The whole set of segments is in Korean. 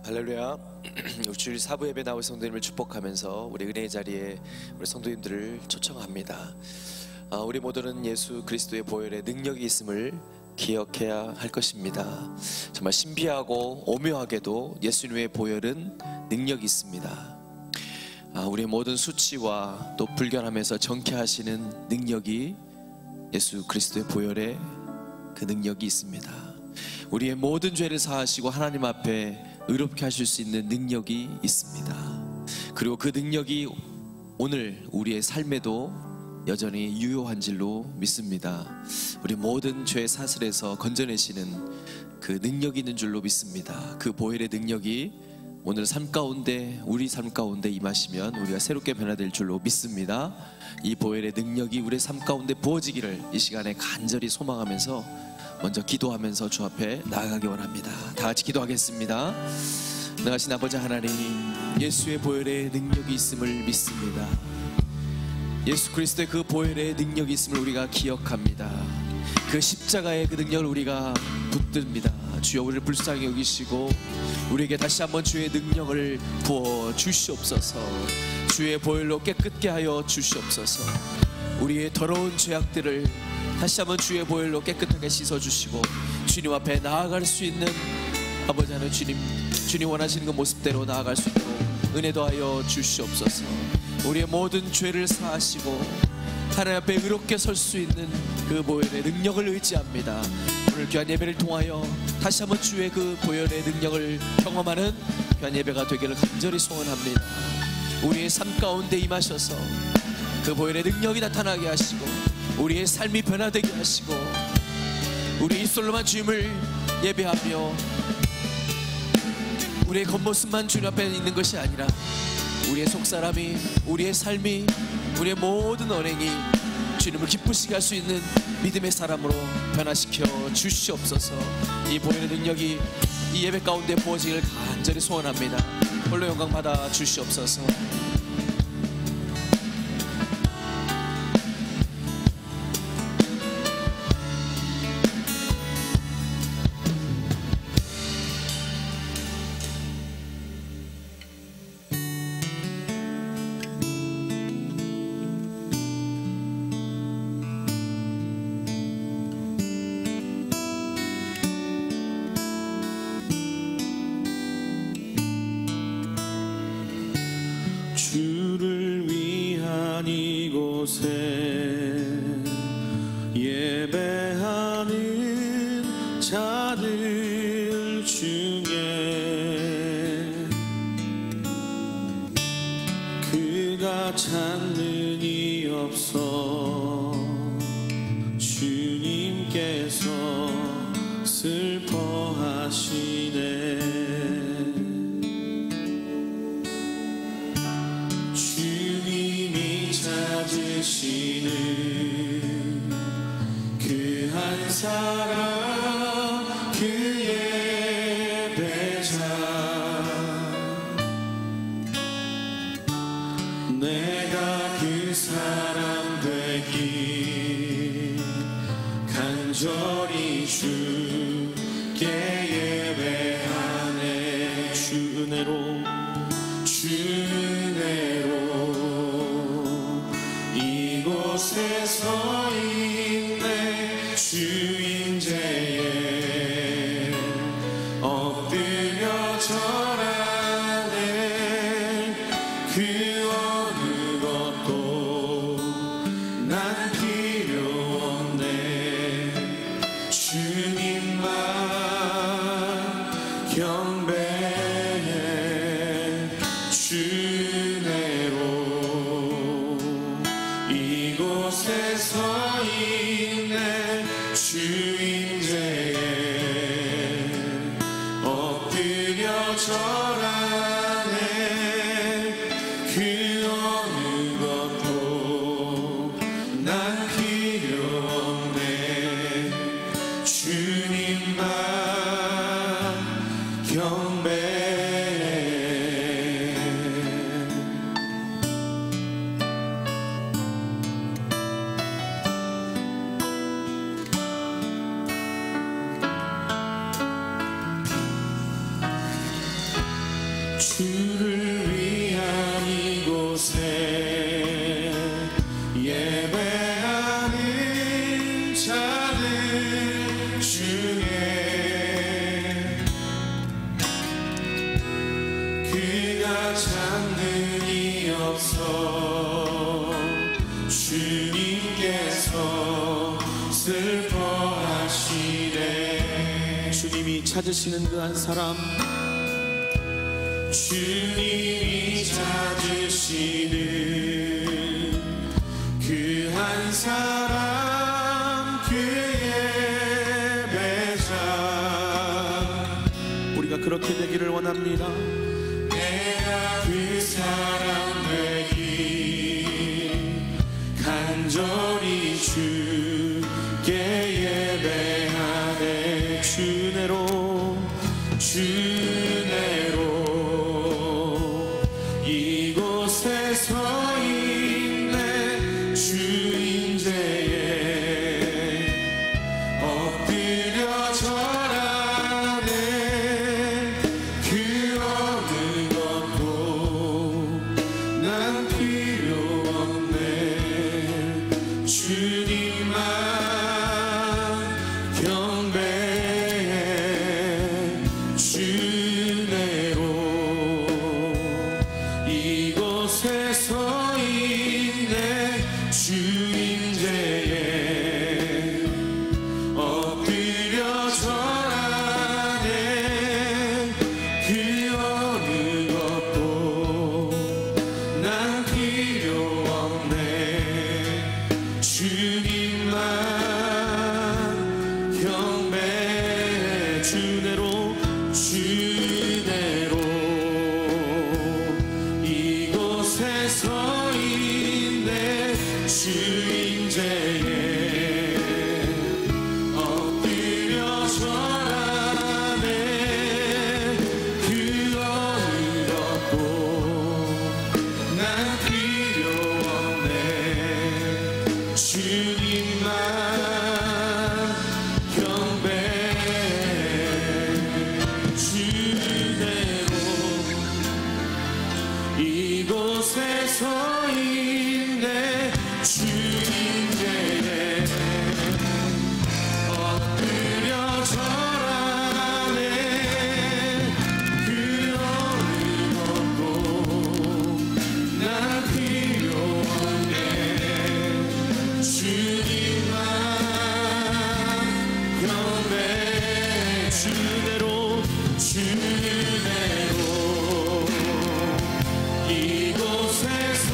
할렐루야. 주일 사부 예배 나올 성도님을 축복하면서 우리 은혜의 자리에 우리 성도님들을 초청합니다. 우리 모두는 예수 그리스도의 보혈의 능력이 있음을 기억해야 할 것입니다. 정말 신비하고 오묘하게도 예수님의 보혈은 능력이 있습니다. 우리의 모든 수치와 또 불결함에서 정케하시는 능력이 예수 그리스도의 보혈의 그 능력이 있습니다. 우리의 모든 죄를 사하시고 하나님 앞에 의롭게 하실 수 있는 능력이 있습니다. 그리고 그 능력이 오늘 우리의 삶에도 여전히 유효한 줄로 믿습니다. 우리 모든 죄 사슬에서 건져내시는 그 능력이 있는 줄로 믿습니다. 그 보혈의 능력이 오늘 삶 가운데, 우리 삶 가운데 임하시면 우리가 새롭게 변화될 줄로 믿습니다. 이 보혈의 능력이 우리의 삶 가운데 부어지기를 이 시간에 간절히 소망하면서 먼저 기도하면서 주 앞에 나아가기 원합니다. 다 같이 기도하겠습니다. 능하신 아버지 하나님, 예수의 보혈의 능력이 있음을 믿습니다. 예수 그리스도의 그 보혈의 능력이 있음을 우리가 기억합니다. 그 십자가의 그 능력을 우리가 붙듭니다. 주여, 우리를 불쌍히 여기시고 우리에게 다시 한번 주의 능력을 부어 주시옵소서. 주의 보혈로 깨끗게 하여 주시옵소서. 우리의 더러운 죄악들을 다시 한번 주의 보혈로 깨끗하게 씻어주시고 주님 앞에 나아갈 수 있는 아버지 하나님, 주님 원하시는 그 모습대로 나아갈 수 있도록 은혜 더하여 주시옵소서. 우리의 모든 죄를 사하시고 하나님 앞에 의롭게 설 수 있는 그 보혈의 능력을 의지합니다. 오늘 귀한 예배를 통하여 다시 한번 주의 그 보혈의 능력을 경험하는 귀한 예배가 되기를 간절히 소원합니다. 우리의 삶 가운데 임하셔서 그 보혈의 능력이 나타나게 하시고 우리의 삶이 변화되게 하시고 우리 입술로만 주님을 예배하며 우리의 겉모습만 주님 앞에 있는 것이 아니라 우리의 속사람이, 우리의 삶이, 우리의 모든 언행이 주님을 기쁘시게 할 수 있는 믿음의 사람으로 변화시켜 주시옵소서. 이 보혈의 능력이 이 예배 가운데 부어지기를 간절히 소원합니다. 홀로 영광 받아 주시옵소서. 주를 위한 이곳에 예배하는 자들 중에 그가 찾는 이 없어 주님께서 슬퍼하시네. 찾으시는 그 한 사람, 그 예배자, 내가 그 사람 되기 간절히 주께 예배하네. 주 은혜로 이곳에 서 있네. 주인제에 엎드려 절하네. 그 어느 것도 난 필요 없네. 주님만 경배해. 주내로 이곳에 서 있네. 주인제에 엎드려 절하네. 그 어느 것도 난 필요 없네. 주님만 경배해. 그가 찾는 이 없어 주님께서 슬퍼하시네. 주님이 찾으시는 그 한 사람, 주님이 찾으시는 그 한 사람, 그의 배자. 우리가 그렇게 되기를 원합니다. 내가 그 사람 되기 간절히 주께 예배하네. 주내로 이곳에 서 있네. 주인제에 엎드려 절하네. 그 어느 것도 난 필요 없네. 주님만 경배해. 주내로 이곳에 서 있네. 주인제에 엎드려 절하네. 그 어느 것도 난 필요 없네. 주님만 경배해. 주내로 이곳에 서 있네. 주인제에 엎드려 절하네. 그 어느 것도 난 필요 없네. 주님만 경배해. 주대로 이곳에 서 있네. 주인제에 엎드려 절하네. 그 어느 것도 난 필요 없네. 주님만 경배해. 주대로 이곳에 서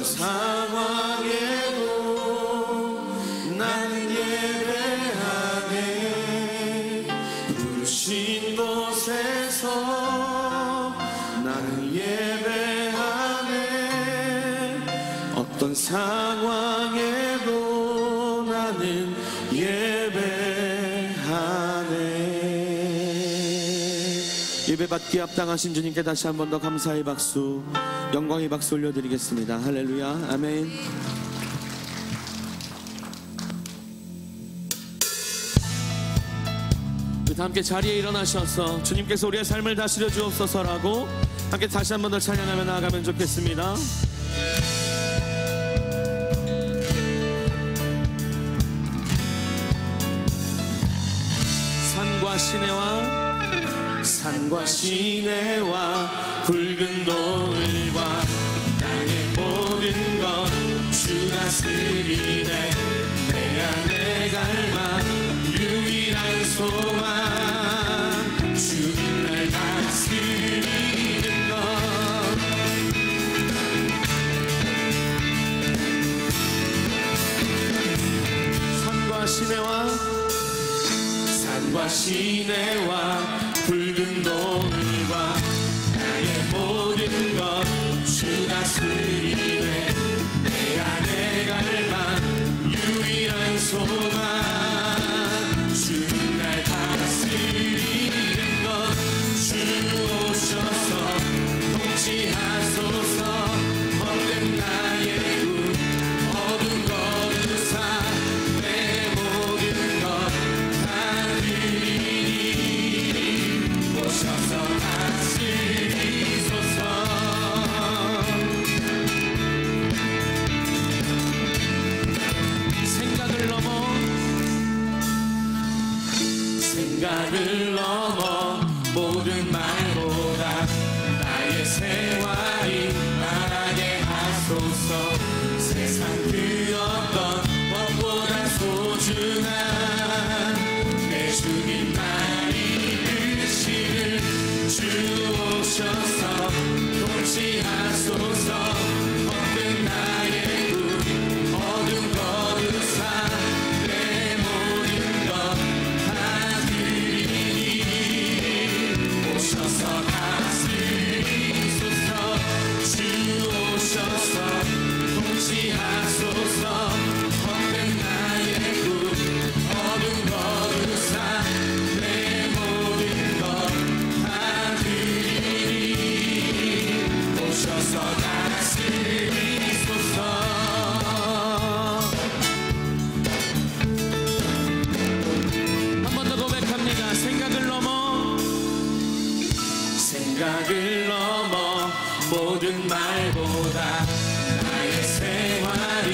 상황에도 나는 예배하네. 부르신 곳에서 나는 예배하네. 어떤 상황에도 나는 예배하네. 예배받기에 합당하신 주님께 다시 한 번 더 감사의 박수, 영광의 박수 올려드리겠습니다. 할렐루야, 아멘. 다 함께 자리에 일어나셔서 주님께서 우리의 삶을 다스려 주옵소서라고 함께 다시 한 번 더 찬양하며 나아가면 좋겠습니다. 산과 시내와 붉은 돌과 땅의 모든 것 주 다스리네. 내 안에 갈망 유일한 소망 주는 날 다스리는 것. 산과 시내와 붉은 돌과 나의 모든 것 주 다스리네. 내 안에 갈망 유일한 소망 주는 날 다스리는 것. 주 오셔서 통치하소서. 헛된 나의 꿈 어둠 거두사 내 모든 것 다 드리니 오셔서 다스리소서. 생각을 넘어 모든 말보다 나의 생활이 말하게 하소서. 세상 그 어떤 것보다 소중한 내 주님만이 되시를 주 오셔서 통치하소서. 헛된 나의 꿈 어둠 거두사 내 모든 것 오셔서 다스리소서. 주 오셔서 통치하소서. 헛된 나의 꿈 어둠 거두사 내 모든 것 다 드리니 오셔서 다스리소서. 한 번 더 고백합니다. 생각을 넘어 모든 말보다 나의 생활이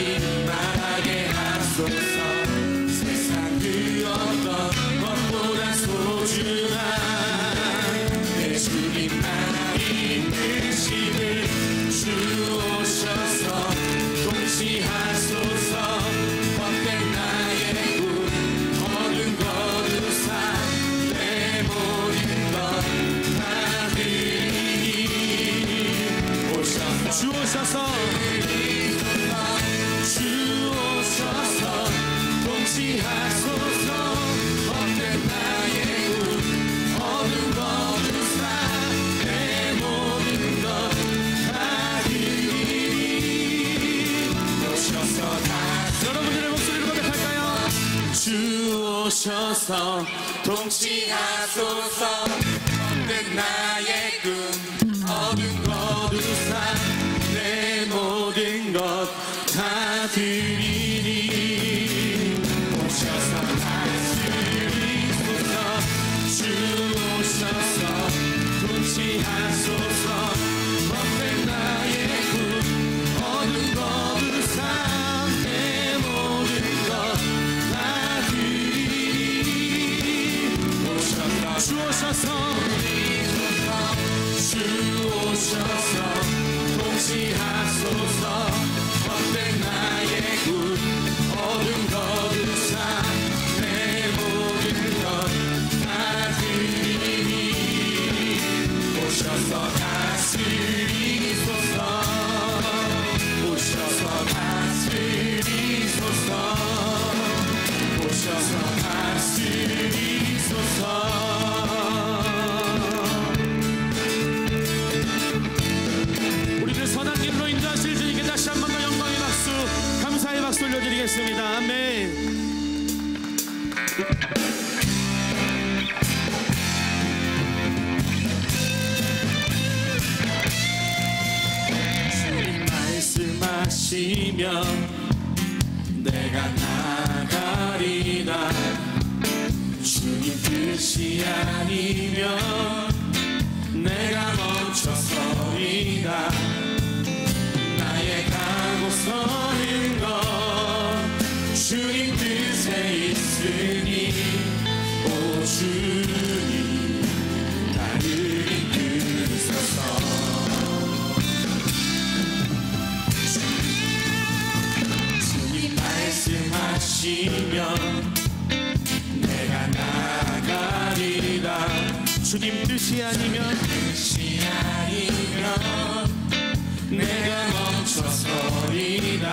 말하게 하소서. 세상 그 어떤 것보다 소중한 내 주님만이 되시를 주 오셔서 통치하소서. 헛된 나의 꿈 어둠 거두사 내 모든 것 주 오셔서 통치하소서. 헛된 나의 꿈 어둠 거두사 내 모든 것 다 드리니 오셔서 여러분들의 목소리로 고백할까요? 주 오셔서 통치하소서. 헛된 나의 꿈 어둠 거두사 내 모든 것 다 드리니 오셔서 다스리소서. 주 오셔서 통치하소서. 헛된 나의 꿈 어둠 거두사 내 모든 것 다 드리니 오셔서 주 오셔서 통치하소서. 헛된 나의 꿈 어둠 거두사 내 모든 것 다 드리니 오셔서 다스리소서. 오셔서 말씀하시면 내가 나가리라. 주님 뜻이 아니면 내가 멈춰서리라. 나의 가고 서는 것 주님 뜻에 있으니 오 주님 나를 이끄소서. 주님 말씀하시면 내가 나가리라. 주님 뜻이 아니면 내가 멈춰서리라.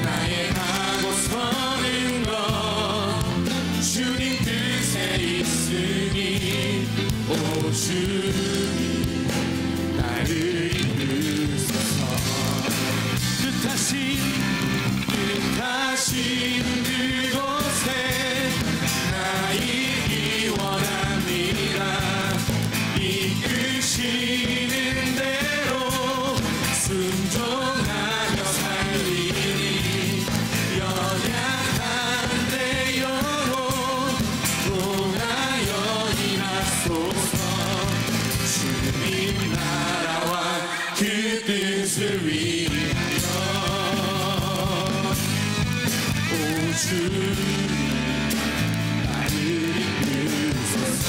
나의 가고 서는 것 주님 뜻에 있으니 오 주님 나를 이끄소서. 뜻하신 그곳에 나 있기 원합니다. 이끄시는 대로 순종하며 살리니 연약한 내 영혼 통하여 일하소서. 주님 나라와 그 뜻을 위하여 오 주님 나를 이끄소서.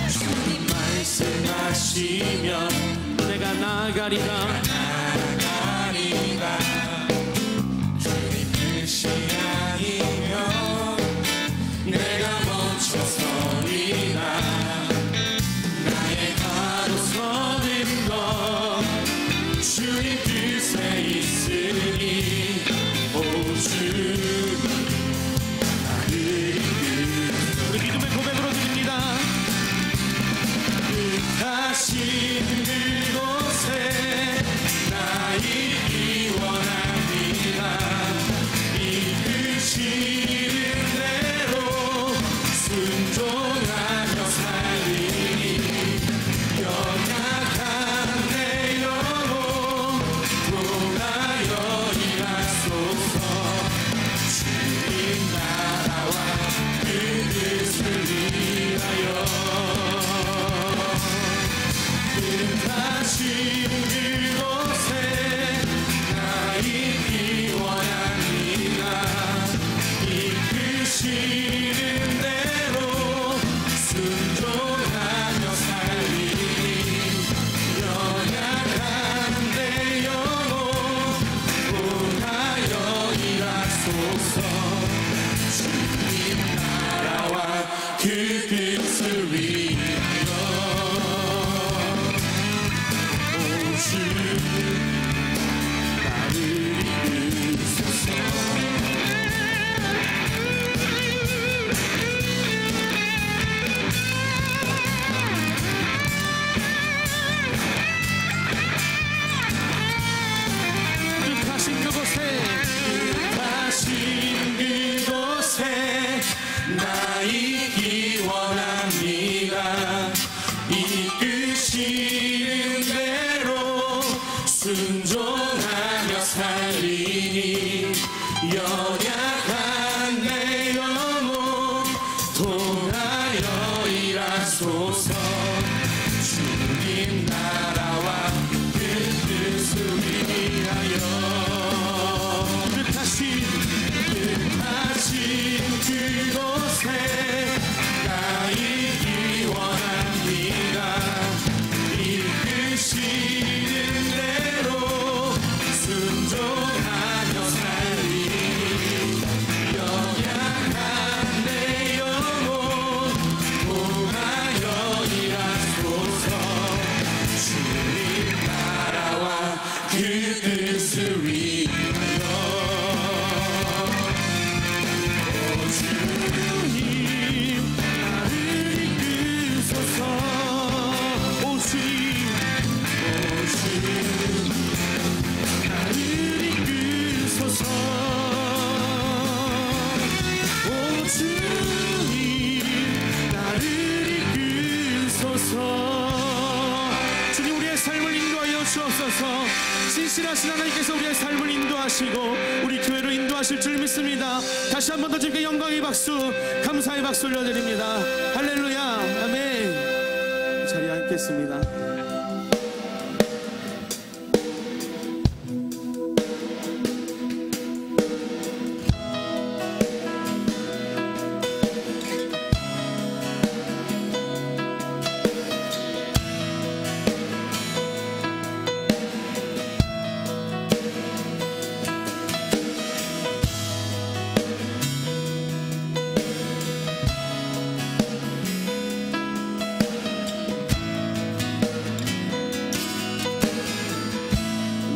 주님 말씀하시면 내가 나가리라. 주님 뜻이 아니면 내가 멈춰서리라. 나의 가로 서는 것 주님 뜻에 있으니 오 주님 나를 이끄소서. 우리 믿음의 고백으로 드립니다. 뜻하신 그곳에 나 있기 원합니다. 이끄시는 대로 순종하며 살리니 연약한 내 영혼 통하여 일하소서. 주님 나라와 그 뜻을 위하여 뜻하신 그곳에 나 있기 원합니다. 이끄시는 대로 순종하며 살리니 연약한 내 영혼 통하여 일하소서. 주님 나라와 그 뜻을 위하여 오 주님 나를 이끄소서. 뜻하신 그곳에 나 있기 원합니다. 이끄시는 대로 순종하며 살리니 연약한 내 영혼 통하여 일하소서. 주님 나라와 그 뜻을 위하여 뜻하신 그곳에 나 있기 원합니다. 이끄시는 대로 순종하며 살리니 연약한 하시고 우리 교회로 인도하실 줄 믿습니다. 다시 한 번 더 주님께 영광의 박수, 감사의 박수 올려드립니다. 할렐루야. 아멘. 이 자리에 앉겠습니다.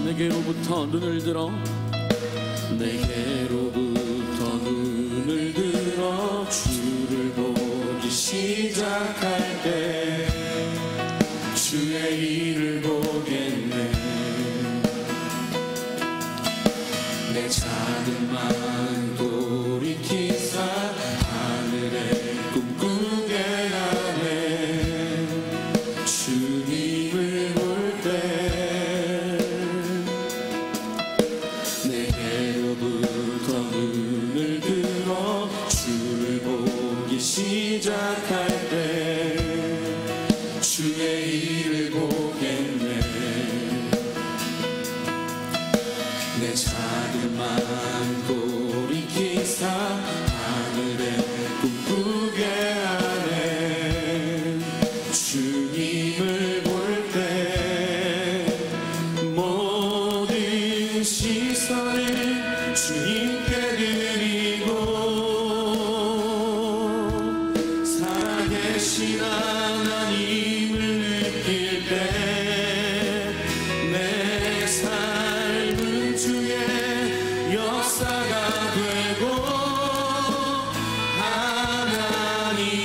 내게로부터 눈을 들어 내게로부터 눈을 들어 주를 보기 시작할 때 주의 일을 보겠네. 내 작은 마음 돌이키사 하늘에 꿈꾸게 하네. 주님을 볼 때 내게로부터 눈을 들어 주를 보기 시작할 때 주의 일을 보겠네. 내 작은 마음 돌이키사 하늘에 꿈꾸게 하네. 주님을 볼 때 모든 시선을 주님께 드리고 살아계신 하나님을 느낄 때 내 삶은 주의 역사가 되고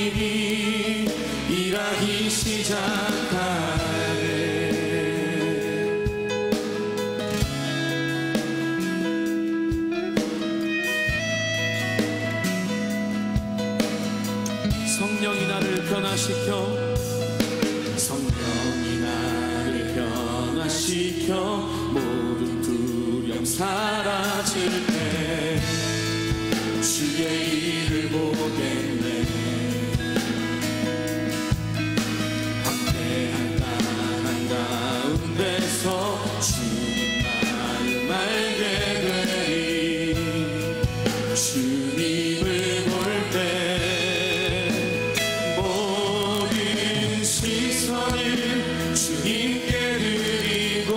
하나님이 일하기 시작하네. 성령이 나를 변화시켜 성령이 나를 변화시켜 모든 두려움 사라질 때 주의 일을 보겠네. 황폐한 땅 가운데서 주님 마음 알게 되리. 주님을 볼 때 모든 시선을 주님께 드리고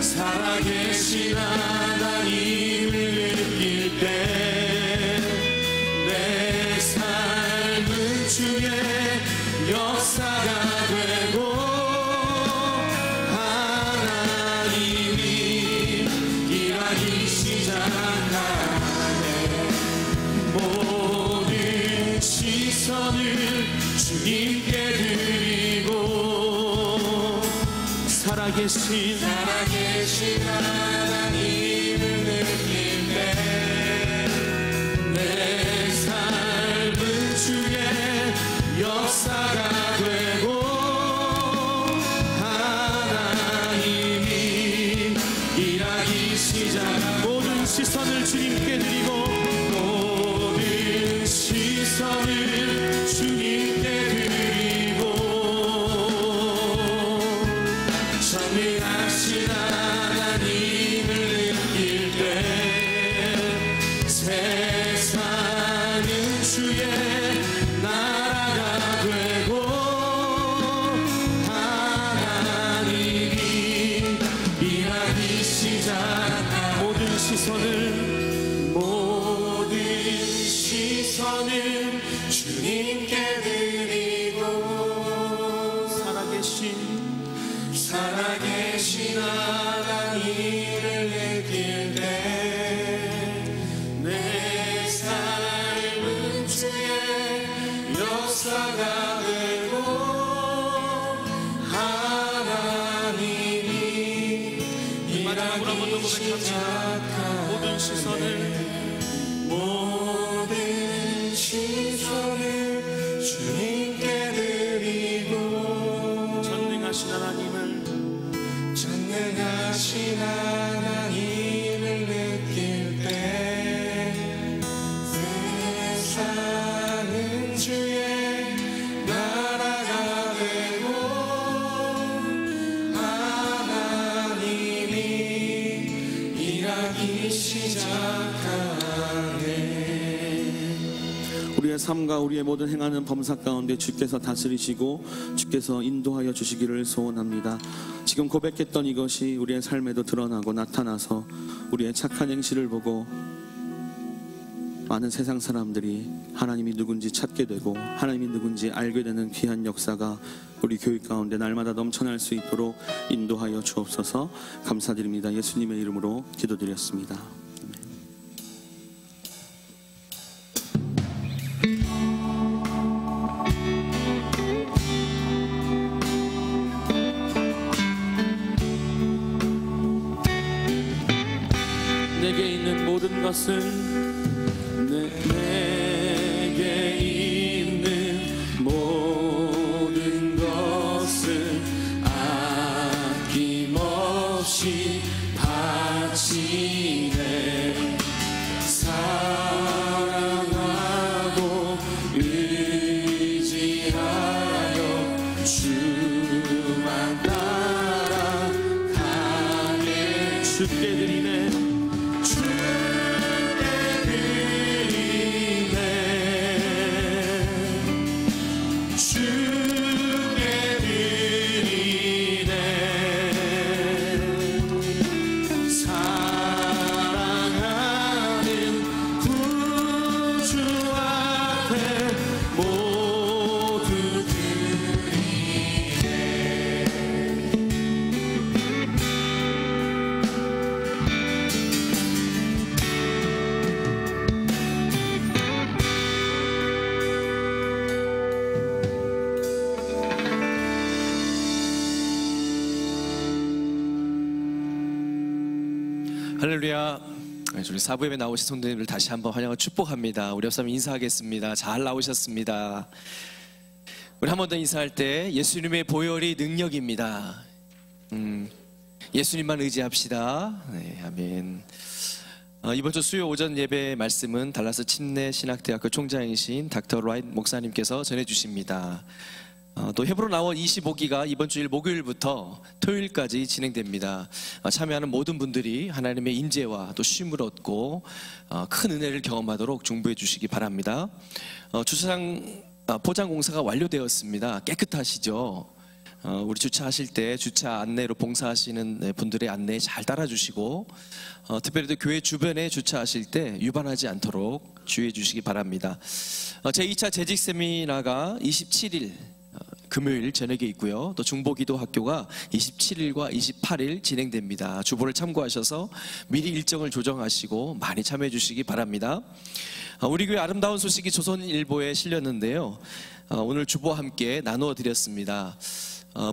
살아계신 하나님을 느낄 때 내 삶은 주의 역사가 되고 하나님이 일하기 시작하네. 모든 시선을 주님께 드리고 살아계신 하나님을 느낄 때 내 삶은 주의 역사가 되고 하나님이 일하기 시작. 모든 시선을 주님께 드리고 모든 시선을 주님께 드리고 전능하신 하나님을 느낄 때 세상은 주의 나라가 되고 하나님이 일하기 시작하고 모든 시선을 주님께 드리고 살아계신 하나님을 느낄 때 내 삶은 주의 역사가 되고 하나님이 마지막으로 한번 더 고백합니다. 모든 시선을 주님께 드리고 전능하신 하나님을 전능하신 일하기 시작하네. 우리의 삶과 우리의 모든 행하는 범사 가운데 주께서 다스리시고 주께서 인도하여 주시기를 소원합니다. 지금 고백했던 이것이 우리의 삶에도 드러나고 나타나서 우리의 착한 행실을 보고 많은 세상 사람들이 하나님이 누군지 찾게 되고 하나님이 누군지 알게 되는 귀한 역사가 우리 교회 가운데 날마다 넘쳐날 수 있도록 인도하여 주옵소서. 감사드립니다. 예수님의 이름으로 기도드렸습니다. 내게 있는 모든 것을 내게 있는 모든 것을 아낌없이 바치네. 사랑하고 의지하여 주만 따라가네. 주께 드리네. 할렐루야. 우리 사부 예배 나오신 성도님들 다시 한번 환영하고 축복합니다. 우리 옆사람 인사하겠습니다. 잘 나오셨습니다. 우리 한 번 더 인사할 때 예수님의 보혈이 능력입니다. 예수님만 의지합시다. 네, 아멘. 이번 주 수요 오전 예배 말씀은 달라스 침례 신학대학교 총장이신 닥터 라이트 목사님께서 전해주십니다. 또 헤브론 아워 25기가 이번 주일 목요일부터 토요일까지 진행됩니다. 참여하는 모든 분들이 하나님의 임재와 또 쉼을 얻고 큰 은혜를 경험하도록 중보해 주시기 바랍니다. 주차장 포장 공사가 완료되었습니다. 깨끗하시죠? 우리 주차하실 때 주차 안내로 봉사하시는 분들의 안내 잘 따라주시고 특별히 또 교회 주변에 주차하실 때 위반하지 않도록 주의해 주시기 바랍니다. 제2차 재직 세미나가 27일 금요일 저녁에 있고요. 또 중보기도 학교가 27일과 28일 진행됩니다. 주보를 참고하셔서 미리 일정을 조정하시고 많이 참여해 주시기 바랍니다. 우리 교회 아름다운 소식이 조선일보에 실렸는데요. 오늘 주보와 함께 나누어 드렸습니다.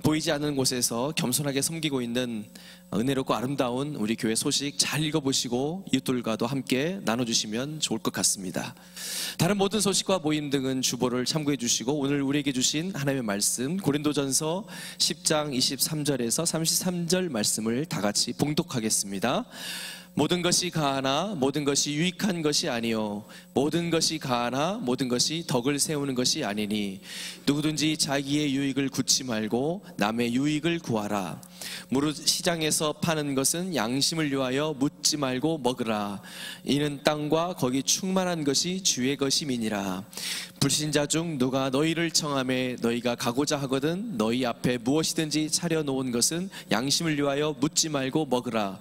보이지 않는 곳에서 겸손하게 섬기고 있는 은혜롭고 아름다운 우리 교회 소식 잘 읽어보시고 이웃들과도 함께 나눠주시면 좋을 것 같습니다. 다른 모든 소식과 모임 등은 주보를 참고해 주시고 오늘 우리에게 주신 하나님의 말씀 고린도전서 10장 23절에서 33절 말씀을 다 같이 봉독하겠습니다. 모든 것이 가하나 모든 것이 유익한 것이 아니요 모든 것이 가하나 모든 것이 덕을 세우는 것이 아니니 누구든지 자기의 유익을 굳지 말고 남의 유익을 구하라. 무릇 시장에서 파는 것은 양심을 위하여 묻지 말고 먹으라. 이는 땅과 거기 충만한 것이 주의 것임이니라. 불신자 중 누가 너희를 청하매 너희가 가고자 하거든 너희 앞에 무엇이든지 차려놓은 것은 양심을 위하여 묻지 말고 먹으라.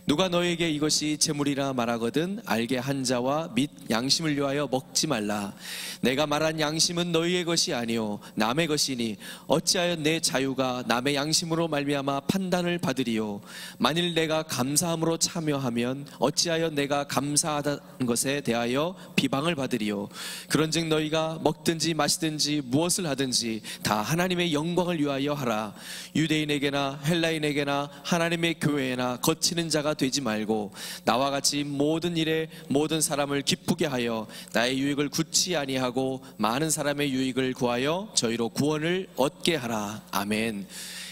누가 너에게 이것이 재물이라 말하거든 알게 한 자와 및 양심을 위하여 먹지 말라. 내가 말한 양심은 너희의 것이 아니요 남의 것이니 어찌하여 내 자유가 남의 양심으로 말미암아 판단을 받으리요. 만일 내가 감사함으로 참여하면 어찌하여 내가 감사하다는 것에 대하여 비방을 받으리요. 그런즉 너희가 먹든지 마시든지 무엇을 하든지 다 하나님의 영광을 위하여 하라. 유대인에게나 헬라인에게나 하나님의 교회에나 거치는 자가 되지 말고 나와 같이 모든 일에 모든 사람을 기쁘게 하여 나의 유익을 굳지 아니하고 많은 사람의 유익을 구하여 저희로 구원을 얻게 하라. 아멘.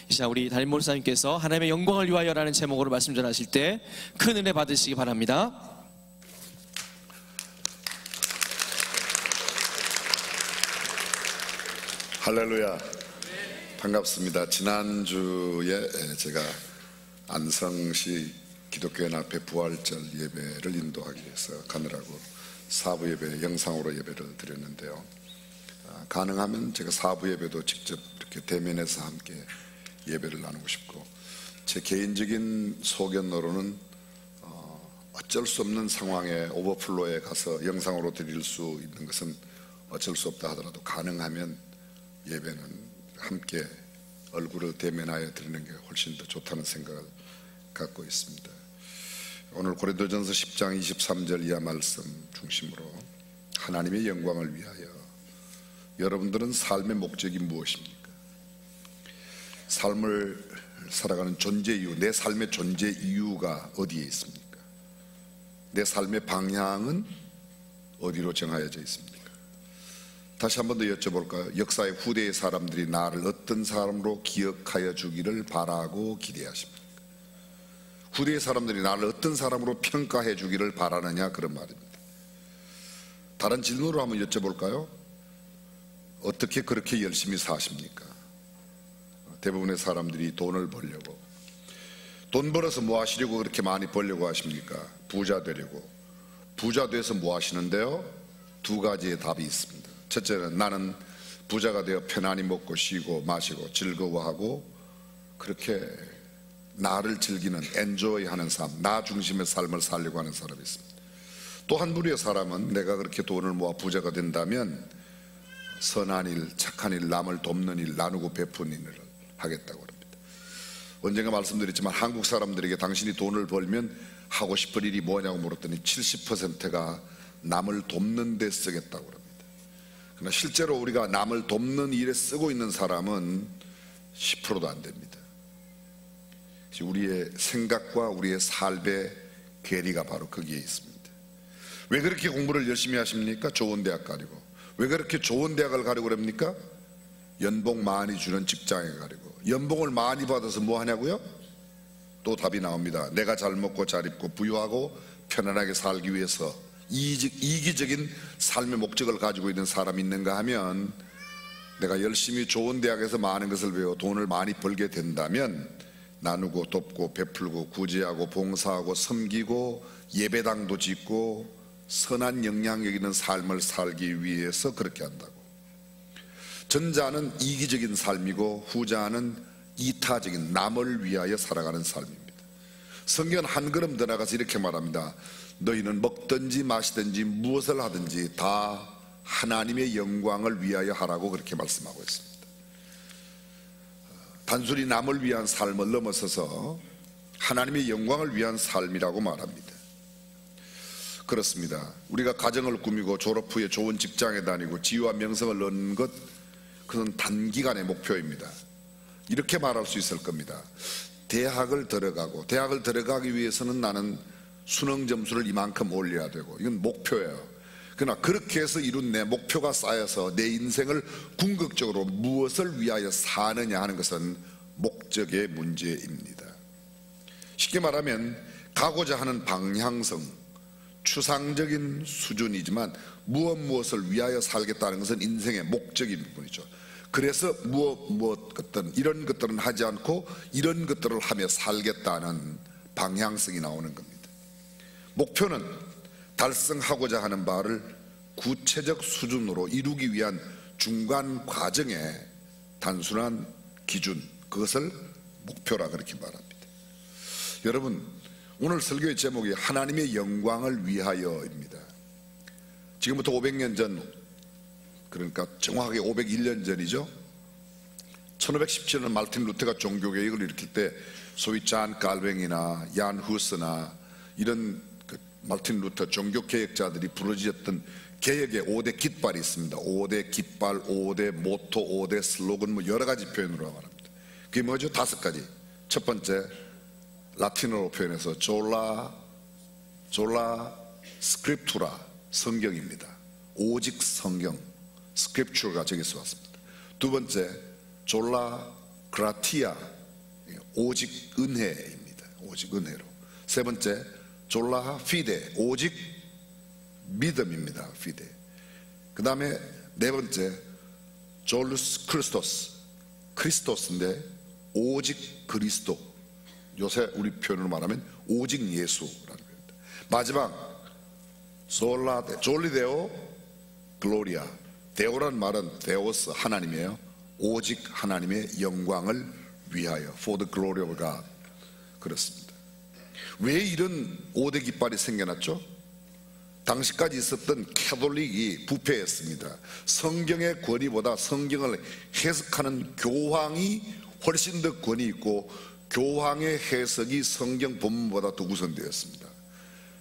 이 시간 우리 담임 목사님께서 하나님의 영광을 위하여라는 제목으로 말씀 전하실 때 큰 은혜 받으시기 바랍니다. 할렐루야. 반갑습니다. 지난주에 제가 안성시 기독교연합회 부활절 예배를 인도하기 위해서 가느라고 사부 예배 영상으로 예배를 드렸는데요. 가능하면 제가 사부 예배도 직접 이렇게 대면해서 함께 예배를 나누고 싶고, 제 개인적인 소견으로는 어쩔 수 없는 상황에 오버플로에 가서 영상으로 드릴 수 있는 것은 어쩔 수 없다 하더라도 가능하면 예배는 함께 얼굴을 대면하여 드리는 게 훨씬 더 좋다는 생각을 갖고 있습니다. 오늘 고린도전서 10장 23절 이하 말씀 중심으로 하나님의 영광을 위하여, 여러분들은 삶의 목적이 무엇입니까? 삶을 살아가는 존재 이유, 내 삶의 존재 이유가 어디에 있습니까? 내 삶의 방향은 어디로 정하여져 있습니까? 다시 한 번 더 여쭤볼까요? 역사의 후대의 사람들이 나를 어떤 사람으로 기억하여 주기를 바라고 기대하십니까? 후대의 사람들이 나를 어떤 사람으로 평가해 주기를 바라느냐, 그런 말입니다. 다른 질문으로 한번 여쭤볼까요? 어떻게 그렇게 열심히 사십니까? 대부분의 사람들이 돈을 벌려고, 돈 벌어서 뭐 하시려고 그렇게 많이 벌려고 하십니까? 부자 되려고. 부자 돼서 뭐 하시는데요? 두 가지의 답이 있습니다. 첫째는 나는 부자가 되어 편안히 먹고 쉬고 마시고 즐거워하고 그렇게 나를 즐기는, 엔조이하는 삶, 나 중심의 삶을 살려고 하는 사람이 있습니다. 또 한 부류의 사람은 내가 그렇게 돈을 모아 부자가 된다면 선한 일, 착한 일, 남을 돕는 일, 나누고 베푸는 일을 하겠다고 합니다. 언젠가 말씀드렸지만 한국 사람들에게 당신이 돈을 벌면 하고 싶은 일이 뭐냐고 물었더니 70%가 남을 돕는 데 쓰겠다고 합니다. 그러나 실제로 우리가 남을 돕는 일에 쓰고 있는 사람은 10%도 안 됩니다. 우리의 생각과 우리의 삶의 괴리가 바로 거기에 있습니다. 왜 그렇게 공부를 열심히 하십니까? 좋은 대학 가려고. 왜 그렇게 좋은 대학을 가려고 그럽니까? 연봉 많이 주는 직장에 가려고. 연봉을 많이 받아서 뭐 하냐고요? 또 답이 나옵니다. 내가 잘 먹고 잘 입고 부유하고 편안하게 살기 위해서 이기적인 삶의 목적을 가지고 있는 사람이 있는가 하면, 내가 열심히 좋은 대학에서 많은 것을 배워 돈을 많이 벌게 된다면 나누고 돕고 베풀고 구제하고 봉사하고 섬기고 예배당도 짓고 선한 영향력 있는 삶을 살기 위해서 그렇게 한다고. 전자는 이기적인 삶이고 후자는 이타적인, 남을 위하여 살아가는 삶입니다. 성경은 한 걸음 더 나가서 이렇게 말합니다. 너희는 먹든지 마시든지 무엇을 하든지 다 하나님의 영광을 위하여 하라고 그렇게 말씀하고 있습니다. 단순히 남을 위한 삶을 넘어서서 하나님의 영광을 위한 삶이라고 말합니다. 그렇습니다. 우리가 가정을 꾸미고 졸업 후에 좋은 직장에 다니고 지위와 명성을 얻는 것, 그건 단기간의 목표입니다. 이렇게 말할 수 있을 겁니다. 대학을 들어가기 위해서는 나는 수능 점수를 이만큼 올려야 되고, 이건 목표예요. 그러나 그렇게 해서 이룬 내 목표가 쌓여서 내 인생을 궁극적으로 무엇을 위하여 사느냐 하는 것은 목적의 문제입니다. 쉽게 말하면 가고자 하는 방향성, 추상적인 수준이지만 무엇을 위하여 살겠다는 것은 인생의 목적인 부분이죠. 그래서 무엇 것들은, 이런 것들은 하지 않고 이런 것들을 하며 살겠다는 방향성이 나오는 겁니다. 목표는 달성하고자 하는 바를 구체적 수준으로 이루기 위한 중간 과정의 단순한 기준, 그것을 목표라 그렇게 말합니다. 여러분, 오늘 설교의 제목이 하나님의 영광을 위하여입니다. 지금부터 500년 전, 그러니까 정확하게 501년 전이죠. 1517년 마르틴 루터가 종교개혁을 일으킬 때 소위 잔 칼뱅이나 얀 후스나 이런 마르틴 루터 종교개혁자들이 부르짖었던 개혁의 5대 깃발이 있습니다. 5대 깃발, 5대 모토, 5대 슬로건, 뭐 여러 가지 표현으로 말합니다. 그게 뭐죠? 5가지. 첫 번째, 라틴어로 표현해서 졸라 스크립투라, 성경입니다. 오직 성경, 스크립처가 저기서 왔습니다. 두 번째, 졸라 그라티아, 오직 은혜입니다. 오직 은혜로. 세 번째, 졸라 피데, 오직 믿음입니다. 피데. 그 다음에 네 번째, 졸루스 크리스토스, 크리스토스인데 오직 그리스도, 요새 우리 표현으로 말하면 오직 예수라는 겁니다. 마지막 솔라 졸리데오 글로리아. 데오라는 말은 데오스 하나님이에요. 오직 하나님의 영광을 위하여 for the glory of God. 그렇습니다. 왜 이런 5대 깃발이 생겨났죠? 당시까지 있었던 캐톨릭이 부패했습니다. 성경의 권위보다 성경을 해석하는 교황이 훨씬 더 권위 있고 교황의 해석이 성경 본문보다 더 우선되었습니다.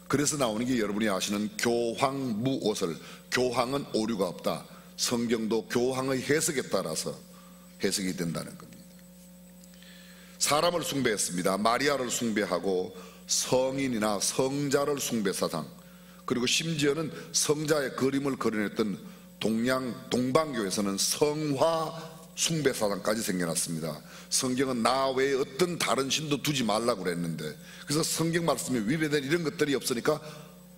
그래서 나오는 게 여러분이 아시는 교황무옷을, 교황은 오류가 없다. 성경도 교황의 해석에 따라서 해석이 된다는 겁니다. 사람을 숭배했습니다. 마리아를 숭배하고 성인이나 성자를 숭배 사상, 그리고 심지어는 성자의 그림을 그려냈던 동방교에서는 성화 숭배 사상까지 생겨났습니다. 성경은 나 외에 어떤 다른 신도 두지 말라고 그랬는데, 그래서 성경 말씀에 위배된 이런 것들이 없으니까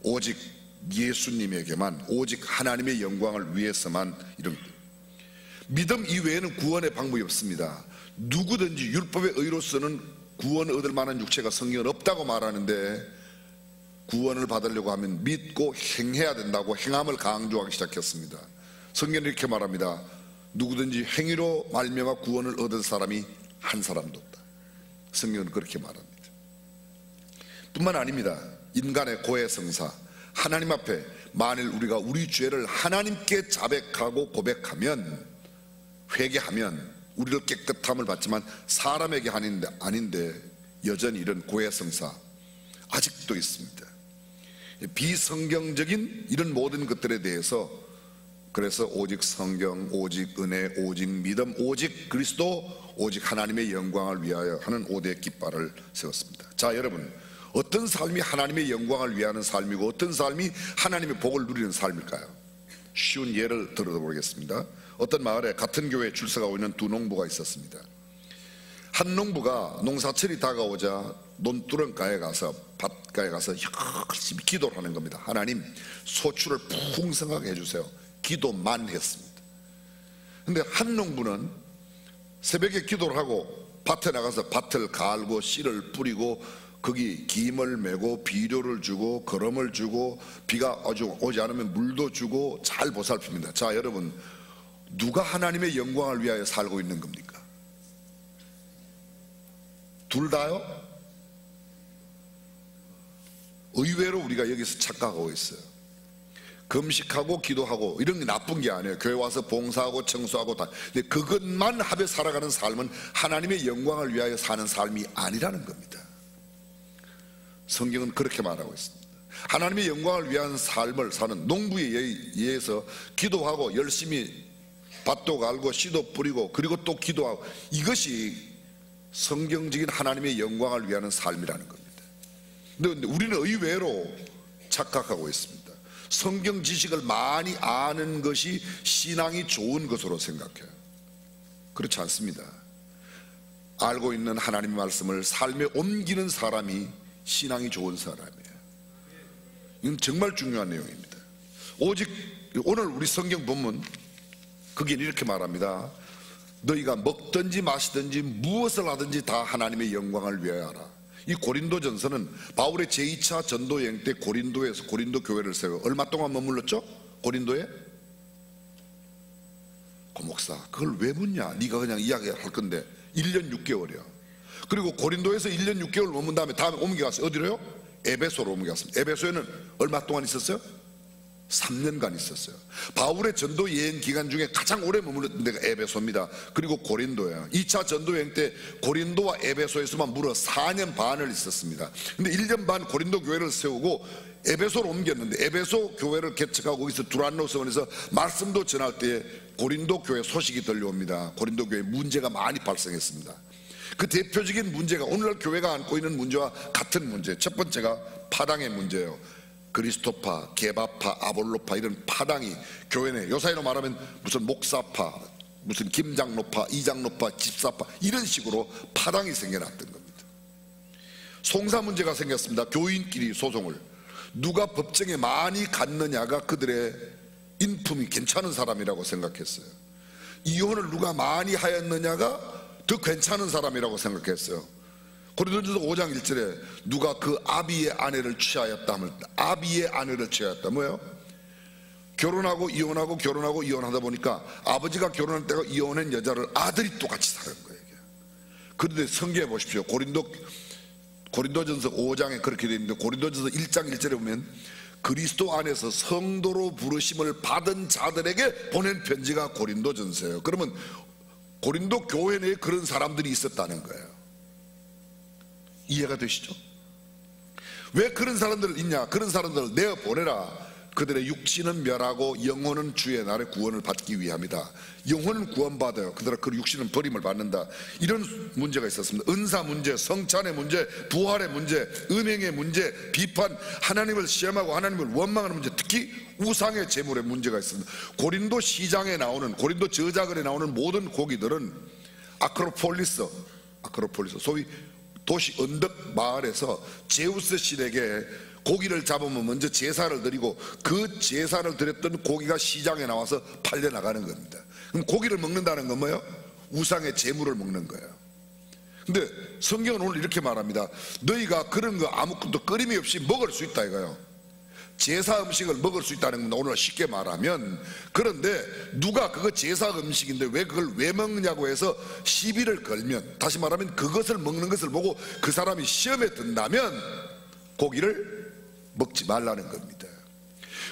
오직 예수님에게만, 오직 하나님의 영광을 위해서만 이런 믿음 이외에는 구원의 방법이 없습니다. 누구든지 율법의 의로서는 구원을 얻을 만한 육체가 성경은 없다고 말하는데, 구원을 받으려고 하면 믿고 행해야 된다고 행함을 강조하기 시작했습니다. 성경은 이렇게 말합니다. 누구든지 행위로 말미암아 구원을 얻은 사람이 한 사람도 없다. 성경은 그렇게 말합니다. 뿐만 아닙니다. 인간의 고해성사, 하나님 앞에 만일 우리가 우리 죄를 하나님께 자백하고 고백하면, 회개하면 우리를 깨끗함을 받지만 사람에게 아닌데 여전히 이런 고해성사 아직도 있습니다. 비성경적인 이런 모든 것들에 대해서, 그래서 오직 성경, 오직 은혜, 오직 믿음, 오직 그리스도, 오직 하나님의 영광을 위하여 하는 5대 깃발을 세웠습니다. 자, 여러분, 어떤 삶이 하나님의 영광을 위하는 삶이고 어떤 삶이 하나님의 복을 누리는 삶일까요? 쉬운 예를 들어보겠습니다. 어떤 마을에 같은 교회에 출석하고 있는 두 농부가 있었습니다. 한 농부가 농사철이 다가오자 논두렁가에 가서, 밭가에 가서 열심히 기도를 하는 겁니다. 하나님, 소출을 풍성하게 해주세요. 기도만 했습니다. 근데 한 농부는 새벽에 기도를 하고 밭에 나가서 밭을 갈고 씨를 뿌리고 거기 김을 메고 비료를 주고 거름을 주고 비가 아주 오지 않으면 물도 주고 잘 보살핍니다. 자, 여러분, 누가 하나님의 영광을 위하여 살고 있는 겁니까? 둘 다요? 의외로 우리가 여기서 착각하고 있어요. 금식하고 기도하고 이런 게 나쁜 게 아니에요. 교회 와서 봉사하고 청소하고 다. 근데 그것만 하며 살아가는 삶은 하나님의 영광을 위하여 사는 삶이 아니라는 겁니다. 성경은 그렇게 말하고 있습니다. 하나님의 영광을 위한 삶을 사는 농부에 의해서 기도하고 열심히 밭도 갈고 씨도 뿌리고 그리고 또 기도하고, 이것이 성경적인 하나님의 영광을 위하는 삶이라는 겁니다. 근데 우리는 의외로 착각하고 있습니다. 성경 지식을 많이 아는 것이 신앙이 좋은 것으로 생각해요. 그렇지 않습니다. 알고 있는 하나님의 말씀을 삶에 옮기는 사람이 신앙이 좋은 사람이에요. 이건 정말 중요한 내용입니다. 오직 오늘 우리 성경 본문 거기는 이렇게 말합니다. 너희가 먹든지 마시든지 무엇을 하든지 다 하나님의 영광을 위하여 하라. 이 고린도전서는 바울의 제2차 전도 여행 때 고린도에서 고린도 교회를 세워 얼마 동안 머물렀죠? 고린도에? 목사, 그걸 왜 묻냐? 네가 그냥 이야기할 건데 1년 6개월이야. 그리고 고린도에서 1년 6개월 머문 다음에 옮겨갔어요. 어디로요? 에베소로 옮겨갔습니다. 에베소에는 얼마 동안 있었어요? 3년간 있었어요. 바울의 전도 여행 기간 중에 가장 오래 머물렀던 데가 에베소입니다. 그리고 고린도예요. 2차 전도 여행 때 고린도와 에베소에서만 무려 4년 반을 있었습니다. 근데 1년 반 고린도 교회를 세우고 에베소로 옮겼는데, 에베소 교회를 개척하고 거기서 두란노 서원에서 말씀도 전할 때 고린도 교회 소식이 들려옵니다. 고린도 교회에 문제가 많이 발생했습니다. 그 대표적인 문제가 오늘날 교회가 안고 있는 문제와 같은 문제. 첫 번째가 파당의 문제예요. 그리스도파, 게바파, 아볼로파 이런 파당이 교회 내, 요사이로 말하면 무슨 목사파, 무슨 김장로파, 이장로파, 집사파 이런 식으로 파당이 생겨났던 겁니다. 송사 문제가 생겼습니다. 교인끼리 소송을. 누가 법정에 많이 갔느냐가 그들의 인품이 괜찮은 사람이라고 생각했어요. 이혼을 누가 많이 하였느냐가 더 괜찮은 사람이라고 생각했어요. 고린도전서 5장 1절에 누가 그 아비의 아내를 취하였다 하면, 아비의 아내를 취하였다 뭐예요? 결혼하고 이혼하고 결혼하고 이혼하다 보니까 아버지가 결혼할 때가 이혼한 여자를 아들이 똑같이 사는 거예요. 그런데 성경에 보십시오. 고린도전서 5장에 그렇게 되어 있는데, 고린도전서 1장 1절에 보면 그리스도 안에서 성도로 부르심을 받은 자들에게 보낸 편지가 고린도전서예요. 그러면 고린도 교회 내에 그런 사람들이 있었다는 거예요. 이해가 되시죠? 왜 그런 사람들 있냐? 그런 사람들을 내어 보내라. 그들의 육신은 멸하고 영혼은 주의 날에 구원을 받기 위함이다. 영혼은 구원받아요. 그들의 그 육신은 버림을 받는다. 이런 문제가 있었습니다. 은사 문제, 성찬의 문제, 부활의 문제, 음행의 문제, 비판, 하나님을 시험하고 하나님을 원망하는 문제, 특히 우상의 제물의 문제가 있습니다. 고린도 시장에 나오는, 고린도 저작을에 나오는 모든 고기들은 아크로폴리스, 소위 도시 언덕 마을에서 제우스 신에게 고기를 잡으면 먼저 제사를 드리고 그 제사를 드렸던 고기가 시장에 나와서 팔려나가는 겁니다. 그럼 고기를 먹는다는 건 뭐예요? 우상의 제물을 먹는 거예요. 근데 성경은 오늘 이렇게 말합니다. 너희가 그런 거 아무것도 끓임이 없이 먹을 수 있다 이거예요. 제사 음식을 먹을 수 있다는 건 오늘 쉽게 말하면, 그런데 누가 그거 제사 음식인데 왜 그걸 왜 먹느냐고 해서 시비를 걸면, 다시 말하면 그것을 먹는 것을 보고 그 사람이 시험에 든다면 고기를 먹지 말라는 겁니다.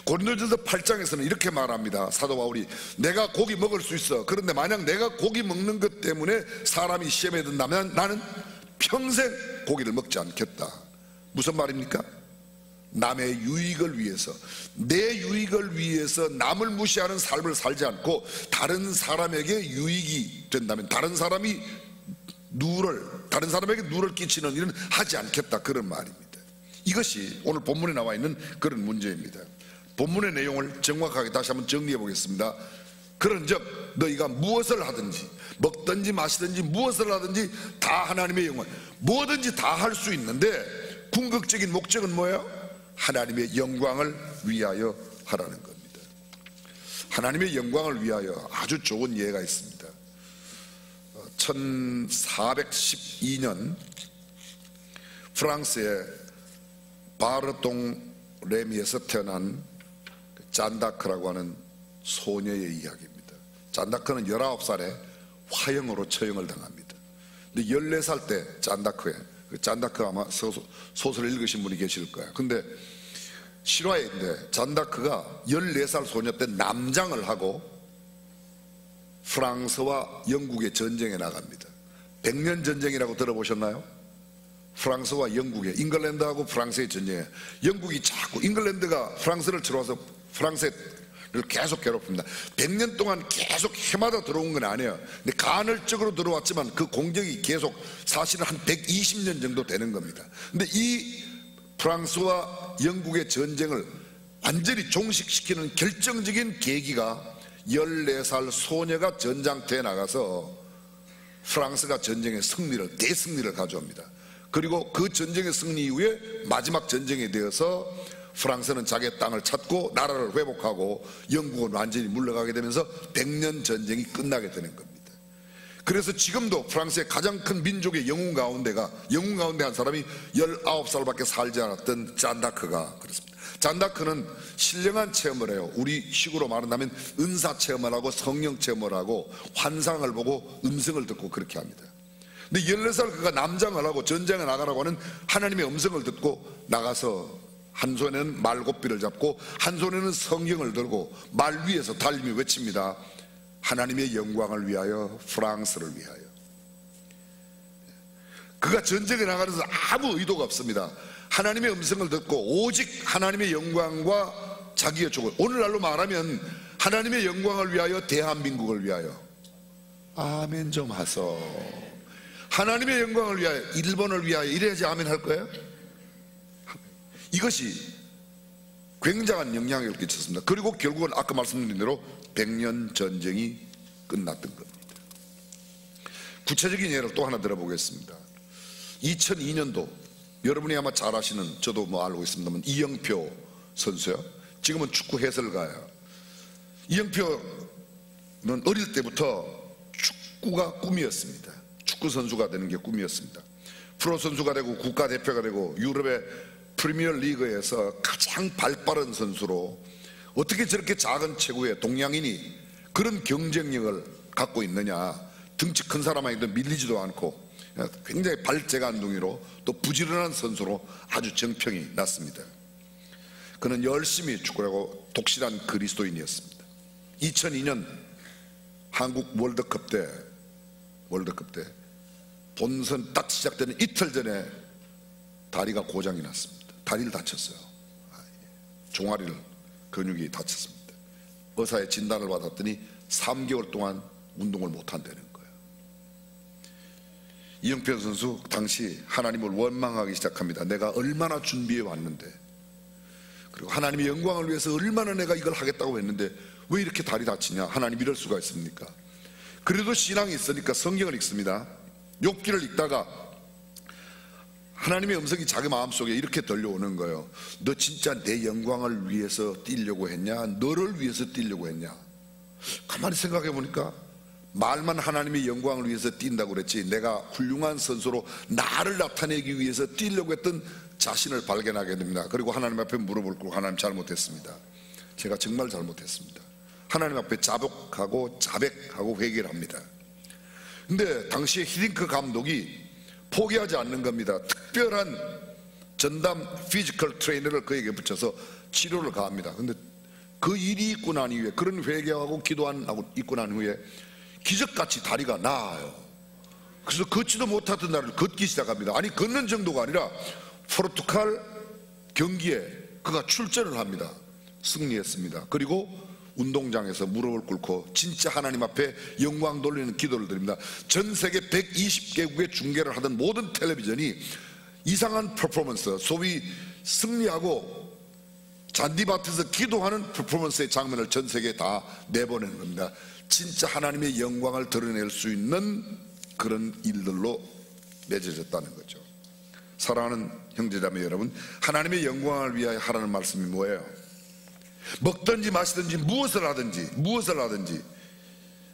고린도전서 8장에서는 이렇게 말합니다. 사도 바울이 내가 고기 먹을 수 있어. 그런데 만약 내가 고기 먹는 것 때문에 사람이 시험에 든다면 나는 평생 고기를 먹지 않겠다. 무슨 말입니까? 남의 유익을 위해서, 내 유익을 위해서 남을 무시하는 삶을 살지 않고 다른 사람에게 유익이 된다면, 다른 사람에게 누를 끼치는 일은 하지 않겠다, 그런 말입니다. 이것이 오늘 본문에 나와 있는 그런 문제입니다. 본문의 내용을 정확하게 다시 한번 정리해 보겠습니다. 그런즉 너희가 무엇을 하든지, 먹든지 마시든지 무엇을 하든지 다 하나님의 영광, 뭐든지 다 할 수 있는데 궁극적인 목적은 뭐예요? 하나님의 영광을 위하여 하라는 겁니다. 하나님의 영광을 위하여 아주 좋은 예가 있습니다. 1412년 프랑스의 바르동 레미에서 태어난 잔다크라고 하는 소녀의 이야기입니다. 잔다크는 19살에 화형으로 처형을 당합니다. 근데 14살 때 잔다크 아마 소설을 읽으신 분이 계실 거예요. 근데 실화인데 잔다크가 14살 소녀 때 남장을 하고 프랑스와 영국의 전쟁에 나갑니다. 100년 전쟁이라고 들어보셨나요? 프랑스와 영국의, 잉글랜드하고 프랑스의 전쟁에 영국이 자꾸, 잉글랜드가 프랑스를 들어와서 프랑스를 계속 괴롭힙니다. 100년 동안 계속 해마다 들어온 건 아니에요. 근데 간헐적으로 들어왔지만 그 공격이 계속 사실은 한 120년 정도 되는 겁니다. 근데 이 프랑스와 영국의 전쟁을 완전히 종식시키는 결정적인 계기가 14살 소녀가 전장터에 나가서 프랑스가 전쟁의 대승리를 가져옵니다. 그리고 그 전쟁의 승리 이후에 마지막 전쟁에 되어서 프랑스는 자기의 땅을 찾고 나라를 회복하고 영국은 완전히 물러가게 되면서 100년 전쟁이 끝나게 되는 겁니다. 그래서 지금도 프랑스의 가장 큰 민족의 영웅 가운데 한 사람이 19살밖에 살지 않았던 잔다크가 그렇습니다. 잔다크는 신령한 체험을 해요. 우리 식으로 말한다면 은사 체험을 하고 성령 체험을 하고 환상을 보고 음성을 듣고 그렇게 합니다. 근데 14살 그가 남장을 하고 전쟁에 나가라고 하는 하나님의 음성을 듣고 나가서 한 손에는 말고삐를 잡고 한 손에는 성경을 들고 말 위에서 달리며 외칩니다. 하나님의 영광을 위하여, 프랑스를 위하여. 그가 전쟁에 나가면서 아무 의도가 없습니다. 하나님의 음성을 듣고 오직 하나님의 영광과 자기의 족을, 오늘날로 말하면 하나님의 영광을 위하여, 대한민국을 위하여. 아멘 좀 하소. 하나님의 영광을 위하여, 일본을 위하여, 이래야지 아멘 할 거예요? 이것이 굉장한 영향력을 끼쳤습니다. 그리고 결국은 아까 말씀드린 대로 100년 전쟁이 끝났던 겁니다. 구체적인 예를 또 하나 들어보겠습니다. 2002년도 여러분이 아마 잘 아시는, 저도 뭐 알고 있습니다만, 이영표 선수요. 지금은 축구 해설가예요. 이영표는 어릴 때부터 축구가 꿈이었습니다. 축구 선수가 되는 게 꿈이었습니다. 프로 선수가 되고 국가대표가 되고 유럽의 프리미어 리그에서 가장 발빠른 선수로 어떻게 저렇게 작은 체구의 동양인이 그런 경쟁력을 갖고 있느냐. 덩치 큰 사람에게도 밀리지도 않고 굉장히 발재간둥이로 또 부지런한 선수로 아주 정평이 났습니다. 그는 열심히 축구하고 독실한 그리스도인이었습니다. 2002년 한국 월드컵 때 본선 딱 시작되는 이틀 전에 다리가 고장이 났습니다. 다리를 다쳤어요. 종아리를 근육이 다쳤습니다. 의사의 진단을 받았더니 3개월 동안 운동을 못한다는 거예요. 이영표 선수 당시 하나님을 원망하기 시작합니다. 내가 얼마나 준비해 왔는데, 그리고 하나님의 영광을 위해서 얼마나 내가 이걸 하겠다고 했는데 왜 이렇게 다리 다치냐. 하나님 이럴 수가 있습니까? 그래도 신앙이 있으니까 성경을 읽습니다. 욥기를 읽다가 하나님의 음성이 자기 마음속에 이렇게 들려오는 거예요. 너 진짜 내 영광을 위해서 뛰려고 했냐? 너를 위해서 뛰려고 했냐? 가만히 생각해 보니까 말만 하나님의 영광을 위해서 뛴다고 그랬지, 내가 훌륭한 선수로 나를 나타내기 위해서 뛰려고 했던 자신을 발견하게 됩니다. 그리고 하나님 앞에 무릎을 꿇고, 하나님 잘못했습니다. 제가 정말 잘못했습니다. 하나님 앞에 자복하고 자백하고 회개를 합니다. 근데 당시에 히딩크 감독이 포기하지 않는 겁니다. 특별한 전담 피지컬 트레이너를 그에게 붙여서 치료를 가합니다. 근데 그 일이 있고 난 이후에, 그런 회개하고 기도하고 있고 난 후에 기적같이 다리가 나아요. 그래서 걷지도 못하던 날을 걷기 시작합니다. 아니, 걷는 정도가 아니라 포르투갈 경기에 그가 출전을 합니다. 승리했습니다. 그리고 운동장에서 무릎을 꿇고 진짜 하나님 앞에 영광 돌리는 기도를 드립니다. 전 세계 120개국에 중계를 하던 모든 텔레비전이 이상한 퍼포먼스, 소위 승리하고 잔디밭에서 기도하는 퍼포먼스의 장면을 전 세계에 다 내보내는 겁니다. 진짜 하나님의 영광을 드러낼 수 있는 그런 일들로 맺어졌다는 거죠. 사랑하는 형제자매 여러분, 하나님의 영광을 위하여 하라는 말씀이 뭐예요? 먹든지 마시든지 무엇을 하든지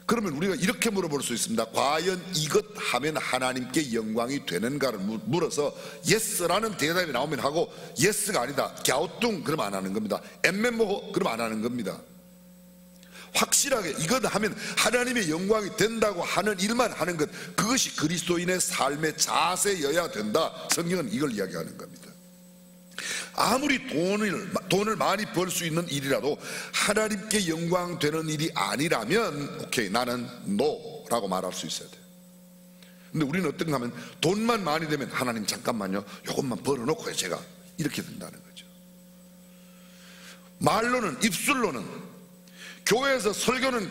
그러면 우리가 이렇게 물어볼 수 있습니다. 과연 이것 하면 하나님께 영광이 되는가를 물어서 예스라는 대답이 나오면 하고, 예스가 아니다 갸우뚱 그러면 안 하는 겁니다. 엠멘모호 그러면 안 하는 겁니다. 확실하게 이것 하면 하나님의 영광이 된다고 하는 일만 하는 것, 그것이 그리스도인의 삶의 자세여야 된다. 성경은 이걸 이야기하는 겁니다. 아무리 돈을 많이 벌 수 있는 일이라도 하나님께 영광 되는 일이 아니라면 오케이, 나는 노라고 말할 수 있어야 돼요. 근데 우리는 어떤가 하면 돈만 많이 되면 하나님 잠깐만요, 이것만 벌어놓고요 제가, 이렇게 된다는 거죠. 말로는, 입술로는 교회에서 설교는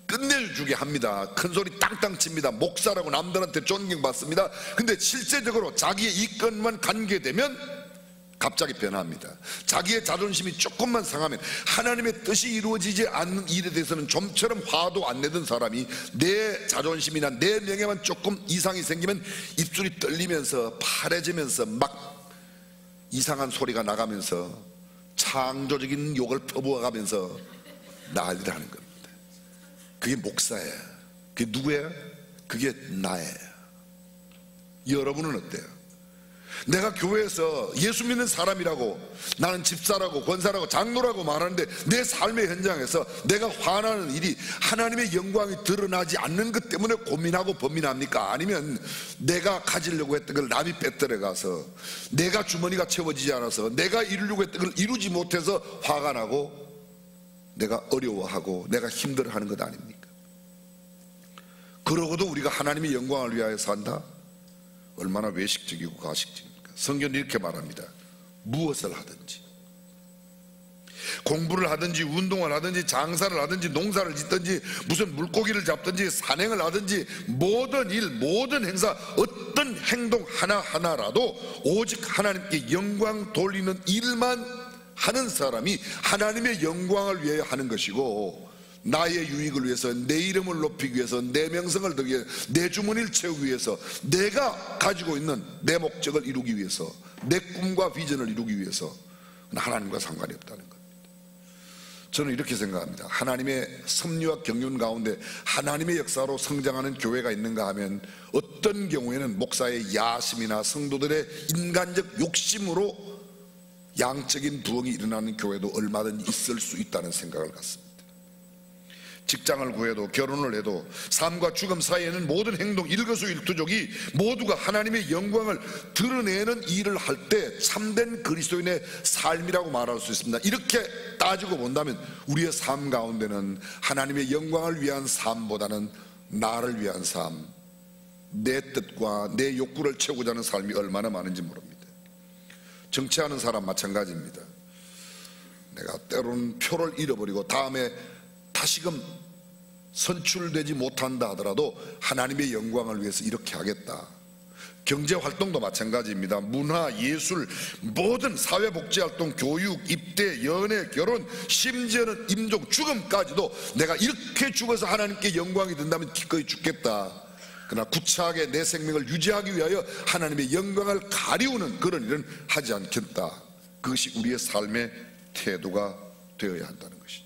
끝내주게 합니다. 큰소리 땅땅 칩니다. 목사라고 남들한테 존경받습니다. 근데 실제적으로 자기의 이권만 관계되면 갑자기 변합니다. 자기의 자존심이 조금만 상하면, 하나님의 뜻이 이루어지지 않는 일에 대해서는 좀처럼 화도 안 내던 사람이 내 자존심이나 내 명예만 조금 이상이 생기면 입술이 떨리면서 파래지면서 막 이상한 소리가 나가면서 창조적인 욕을 퍼부어가면서 난리를 하는 겁니다. 그게 목사예요. 그게 누구예요? 그게 나예요. 여러분은 어때요? 내가 교회에서 예수 믿는 사람이라고, 나는 집사라고 권사라고 장로라고 말하는데 내 삶의 현장에서 내가 화나는 일이 하나님의 영광이 드러나지 않는 것 때문에 고민하고 범민합니까? 아니면 내가 가지려고 했던 걸 남이 빼뜨려가서, 내가 주머니가 채워지지 않아서 내가 이루려고 했던 걸 이루지 못해서 화가 나고 내가 어려워하고 내가 힘들어하는 것 아닙니까? 그러고도 우리가 하나님의 영광을 위하여 산다? 얼마나 외식적이고 가식적입니까? 성경은 이렇게 말합니다. 무엇을 하든지, 공부를 하든지 운동을 하든지 장사를 하든지 농사를 짓든지 무슨 물고기를 잡든지 산행을 하든지 모든 일, 모든 행사, 어떤 행동 하나하나라도 오직 하나님께 영광 돌리는 일만 하는 사람이 하나님의 영광을 위하여 하는 것이고, 나의 유익을 위해서, 내 이름을 높이기 위해서, 내 명성을 들기 위해서, 내 주머니를 채우기 위해서, 내가 가지고 있는 내 목적을 이루기 위해서, 내 꿈과 비전을 이루기 위해서 하나님과 상관이 없다는 겁니다. 저는 이렇게 생각합니다. 하나님의 섭리와 경륜 가운데 하나님의 역사로 성장하는 교회가 있는가 하면 어떤 경우에는 목사의 야심이나 성도들의 인간적 욕심으로 양적인 부흥이 일어나는 교회도 얼마든지 있을 수 있다는 생각을 갖습니다. 직장을 구해도 결혼을 해도 삶과 죽음 사이에는 모든 행동 일거수일투족이 모두가 하나님의 영광을 드러내는 일을 할 때 참된 그리스도인의 삶이라고 말할 수 있습니다. 이렇게 따지고 본다면 우리의 삶 가운데는 하나님의 영광을 위한 삶보다는 나를 위한 삶, 내 뜻과 내 욕구를 채우고자 하는 삶이 얼마나 많은지 모릅니다. 정치하는 사람 마찬가지입니다. 내가 때로는 표를 잃어버리고 다음에 다시금 선출되지 못한다 하더라도 하나님의 영광을 위해서 이렇게 하겠다. 경제활동도 마찬가지입니다. 문화, 예술, 모든 사회복지활동, 교육, 입대, 연애, 결혼, 심지어는 임종, 죽음까지도 내가 이렇게 죽어서 하나님께 영광이 된다면 기꺼이 죽겠다. 그러나 구차하게 내 생명을 유지하기 위하여 하나님의 영광을 가리우는 그런 일은 하지 않겠다. 그것이 우리의 삶의 태도가 되어야 한다는 것이죠.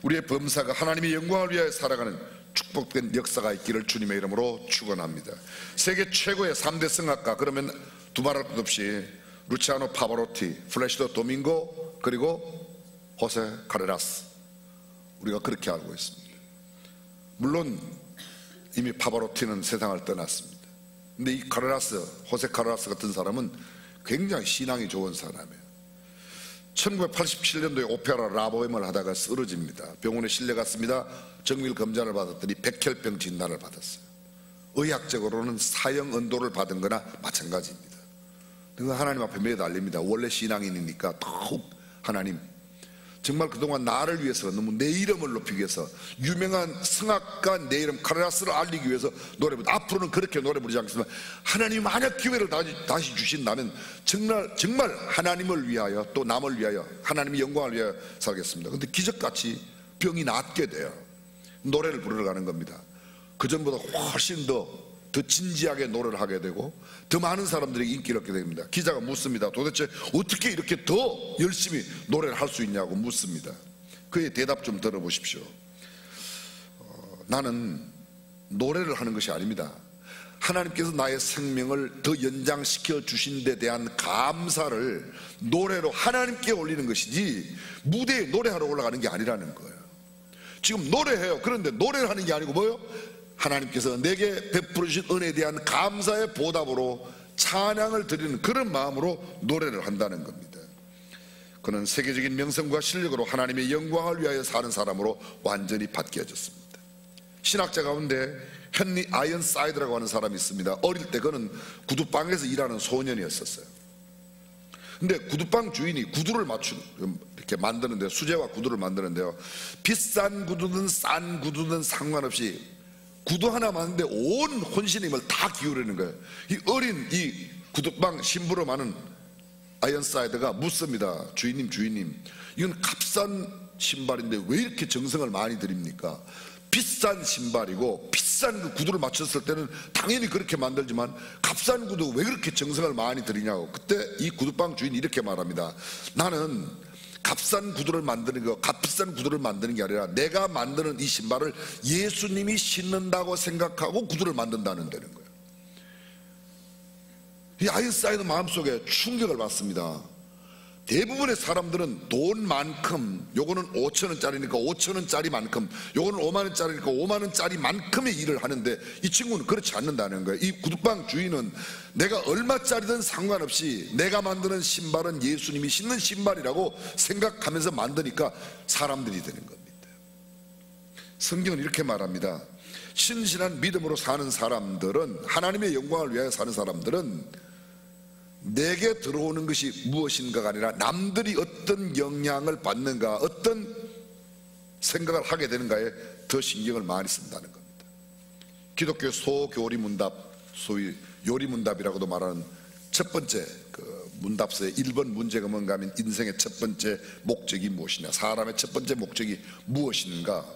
우리의 범사가 하나님의 영광을 위하여 살아가는 축복된 역사가 있기를 주님의 이름으로 축원합니다. 세계 최고의 3대 성악가, 그러면 두말할 것 없이 루치아노 파바로티, 플래시도 도밍고, 그리고 호세 카레라스, 우리가 그렇게 알고 있습니다. 물론 이미 파바로티는 세상을 떠났습니다. 근데 이 카레라스, 호세 카레라스 같은 사람은 굉장히 신앙이 좋은 사람이에요. 1987년도에 오페라 라보엠을 하다가 쓰러집니다. 병원에 실려갔습니다. 정밀 검사를 받았더니 백혈병 진단을 받았어요. 의학적으로는 사형 언도를 받은 거나 마찬가지입니다. 하나님 앞에 매달립니다. 원래 신앙인이니까 더욱 하나님, 정말 그동안 나를 위해서, 너무 내 이름을 높이기 위해서, 유명한 성악가 내 이름 카레라스를 알리기 위해서 노래 부르다, 앞으로는 그렇게 노래 부르지 않겠지만 하나님이 만약 기회를 다시 주신다면 정말 하나님을 위하여, 또 남을 위하여, 하나님의 영광을 위하여 살겠습니다. 그런데 기적같이 병이 낫게 돼요. 노래를 부르러 가는 겁니다. 그전보다 훨씬 더 진지하게 노래를 하게 되고 더 많은 사람들에게 인기를 얻게 됩니다. 기자가 묻습니다. 도대체 어떻게 이렇게 더 열심히 노래를 할 수 있냐고 묻습니다. 그의 대답 좀 들어보십시오. 나는 노래를 하는 것이 아닙니다. 하나님께서 나의 생명을 더 연장시켜 주신 데 대한 감사를 노래로 하나님께 올리는 것이지 무대에 노래하러 올라가는 게 아니라는 거예요. 지금 노래해요. 그런데 노래를 하는 게 아니고 뭐예요? 하나님께서 내게 베풀어 주신 은혜에 대한 감사의 보답으로 찬양을 드리는 그런 마음으로 노래를 한다는 겁니다. 그는 세계적인 명성과 실력으로 하나님의 영광을 위하여 사는 사람으로 완전히 바뀌어졌습니다. 신학자 가운데 헨리 아이언사이드라고 하는 사람이 있습니다. 어릴 때 그는 구두방에서 일하는 소년이었었어요. 근데 구두방 주인이 구두를 이렇게 만드는데요, 수제화 구두를 만드는데요, 비싼 구두든 싼 구두든 상관없이 구두 하나 만드는데 온 혼신의 힘을 다 기울이는 거예요. 이 어린 이 구두방 심부름 많은 아이언사이드가 묻습니다. 주인님, 이건 값싼 신발인데 왜 이렇게 정성을 많이 들입니까? 비싼 신발이고 비싼 그 구두를 맞췄을 때는 당연히 그렇게 만들지만 값싼 구두 왜 그렇게 정성을 많이 들이냐고. 그때 이 구두방 주인이 이렇게 말합니다. 나는 값싼 구두를 만드는 거, 값비싼 구두를 만드는 게 아니라 내가 만드는 이 신발을 예수님이 신는다고 생각하고 구두를 만든다는 데는 거예요. 이 아이언사이드 마음속에 충격을 받습니다. 대부분의 사람들은 돈만큼, 요거는 5,000원짜리니까 5,000원짜리만큼, 요거는 5만원짜리니까 5만원짜리만큼의 일을 하는데 이 친구는 그렇지 않는다는 거예요. 이 구두방 주인은 내가 얼마짜리든 상관없이 내가 만드는 신발은 예수님이 신는 신발이라고 생각하면서 만드니까 사람들이 되는 겁니다. 성경은 이렇게 말합니다. 신실한 믿음으로 사는 사람들은, 하나님의 영광을 위하여 사는 사람들은 내게 들어오는 것이 무엇인가가 아니라 남들이 어떤 영향을 받는가, 어떤 생각을 하게 되는가에 더 신경을 많이 쓴다는 겁니다. 기독교 소교리문답, 소위 요리문답이라고도 말하는 첫 번째 그 문답서의 1번 문제가 뭔가 하면 인생의 첫 번째 목적이 무엇이냐, 사람의 첫 번째 목적이 무엇인가.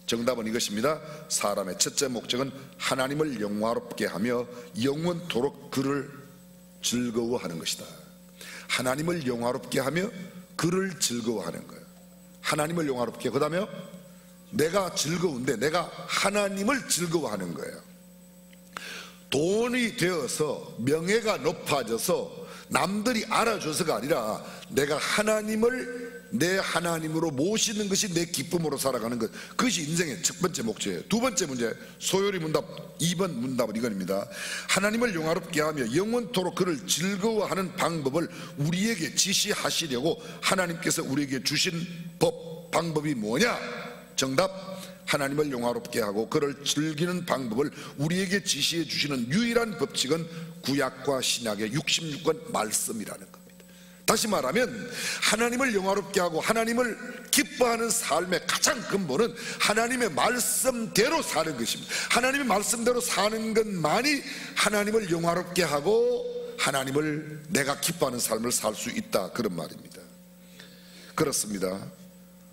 정답은 이것입니다. 사람의 첫째 목적은 하나님을 영화롭게 하며 영원토록 그를 즐거워하는 것이다. 하나님을 영화롭게 하며 그를 즐거워하는 거예요. 하나님을 영화롭게. 그 다음에 내가 즐거운데 내가 하나님을 즐거워하는 거예요. 돈이 되어서 명예가 높아져서 남들이 알아줘서가 아니라 내가 하나님을 내 하나님으로 모시는 것이 내 기쁨으로 살아가는 것, 그것이 인생의 첫 번째 목적이에요. 두 번째 문제, 소요리 문답 2번 문답은 이겁니다. 하나님을 영화롭게 하며 영원토록 그를 즐거워하는 방법을 우리에게 지시하시려고 하나님께서 우리에게 주신 법, 방법이 뭐냐? 정답, 하나님을 영화롭게 하고 그를 즐기는 방법을 우리에게 지시해 주시는 유일한 법칙은 구약과 신약의 66권 말씀이라는 겁니다. 다시 말하면 하나님을 영화롭게 하고 하나님을 기뻐하는 삶의 가장 근본은 하나님의 말씀대로 사는 것입니다. 하나님의 말씀대로 사는 것만이 하나님을 영화롭게 하고 하나님을 내가 기뻐하는 삶을 살 수 있다, 그런 말입니다. 그렇습니다.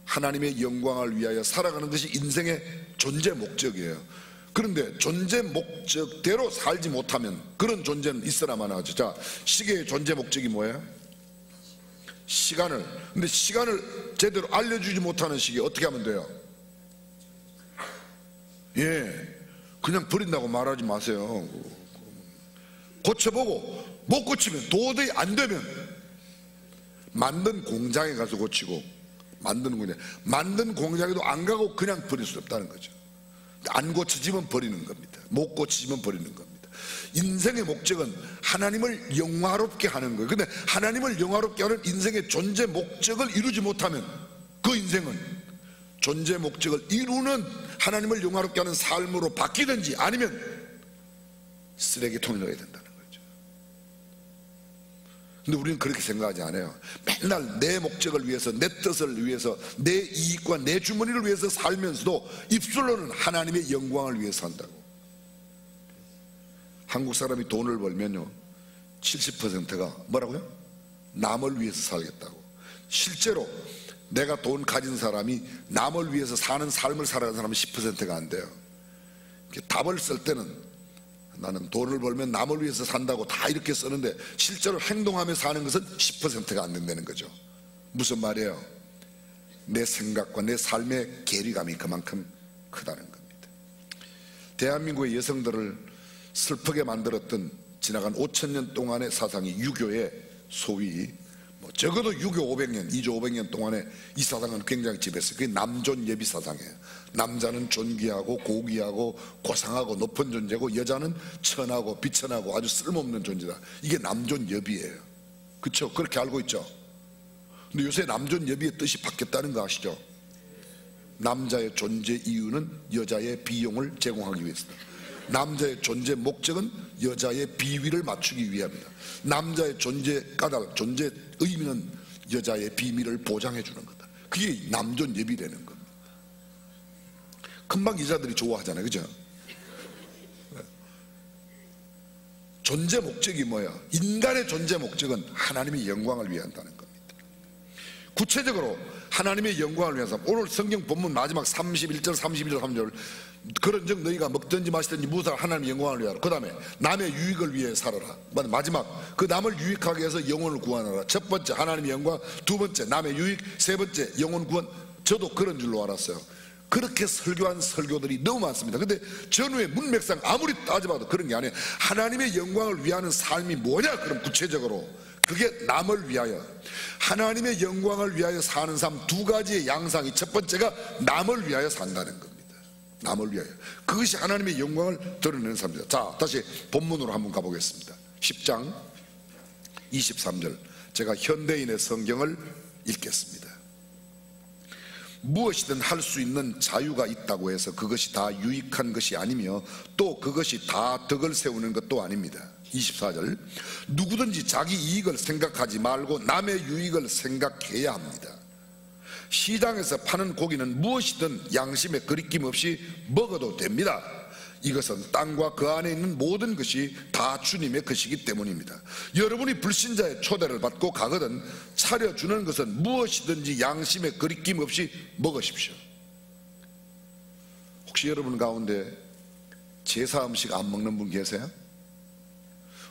하나님의 영광을 위하여 살아가는 것이 인생의 존재 목적이에요. 그런데 존재 목적대로 살지 못하면 그런 존재는 있어야만 하죠. 자, 시계의 존재 목적이 뭐예요? 시간을. 근데 시간을 제대로 알려주지 못하는 시계 어떻게 하면 돼요? 그냥 버린다고 말하지 마세요. 고쳐보고 못 고치면, 도저히 안 되면 만든 공장에 가서 고치고, 만든 공장에도 안 가고 그냥 버릴 수 없다는 거죠. 안 고쳐지면 버리는 겁니다. 못 고쳐지면 버리는 겁니다. 인생의 목적은 하나님을 영화롭게 하는 거예요. 근데 하나님을 영화롭게 하는 인생의 존재 목적을 이루지 못하면 그 인생은 존재 목적을 이루는 하나님을 영화롭게 하는 삶으로 바뀌든지 아니면 쓰레기통에 넣어야 된다는 거죠. 근데 우리는 그렇게 생각하지 않아요. 맨날 내 목적을 위해서, 내 뜻을 위해서, 내 이익과 내 주머니를 위해서 살면서도 입술로는 하나님의 영광을 위해서 산다고. 한국 사람이 돈을 벌면요 70%가 뭐라고요? 남을 위해서 살겠다고. 실제로 내가 돈 가진 사람이 남을 위해서 사는 삶을 살아가는 사람은 10%가 안 돼요. 답을 쓸 때는 나는 돈을 벌면 남을 위해서 산다고 다 이렇게 쓰는데 실제로 행동하며 사는 것은 10%가 안 된다는 거죠. 무슨 말이에요? 내 생각과 내 삶의 괴리감이 그만큼 크다는 겁니다. 대한민국의 여성들을 슬프게 만들었던 지나간 5,000년 동안의 사상이 유교의 소위 적어도 유교 500년, 이조 500년 동안에 이 사상은 굉장히 지배했어요. 그게 남존여비 사상이에요. 남자는 존귀하고 고귀하고 고상하고 높은 존재고 여자는 천하고 비천하고 아주 쓸모없는 존재다. 이게 남존여비예요. 그렇죠? 그렇게 알고 있죠. 근데 요새 남존여비의 뜻이 바뀌었다는 거 아시죠? 남자의 존재 이유는 여자의 비용을 제공하기 위해서다. 남자의 존재 목적은 여자의 비위를 맞추기 위함이다. 남자의 존재 까닭, 존재 의미는 여자의 비밀을 보장해 주는 거다. 그게 남존여비라는 겁니다. 금방 여자들이 좋아하잖아요, 그죠? 존재 목적이 뭐야? 인간의 존재 목적은 하나님의 영광을 위해 한다는 겁니다. 구체적으로 하나님의 영광을 위해서 오늘 성경 본문 마지막 31절 32절 3절 그런즉 너희가 먹든지 마시든지 무엇을 하나님의 영광을 위하라. 그 다음에 남의 유익을 위해 살아라. 마지막 그 남을 유익하게 해서 영혼을 구원하라. 첫 번째 하나님의 영광, 두 번째 남의 유익, 세 번째 영혼 구원. 저도 그런 줄로 알았어요. 그렇게 설교한 설교들이 너무 많습니다. 근데 전후의 문맥상 아무리 따져봐도 그런 게 아니에요. 하나님의 영광을 위하는 삶이 뭐냐? 그럼 구체적으로 그게 남을 위하여, 하나님의 영광을 위하여 사는 삶 두 가지의 양상이, 첫 번째가 남을 위하여 산다는 겁니다. 남을 위하여. 그것이 하나님의 영광을 드러내는 삶입니다. 자, 다시 본문으로 한번 가보겠습니다. 10장 23절 제가 현대인의 성경을 읽겠습니다. 무엇이든 할 수 있는 자유가 있다고 해서 그것이 다 유익한 것이 아니며 또 그것이 다 덕을 세우는 것도 아닙니다. 24절 누구든지 자기 이익을 생각하지 말고 남의 유익을 생각해야 합니다. 시장에서 파는 고기는 무엇이든 양심에 거리낌 없이 먹어도 됩니다. 이것은 땅과 그 안에 있는 모든 것이 다 주님의 것이기 때문입니다. 여러분이 불신자의 초대를 받고 가거든 차려주는 것은 무엇이든지 양심에 거리낌 없이 먹으십시오. 혹시 여러분 가운데 제사 음식 안 먹는 분 계세요?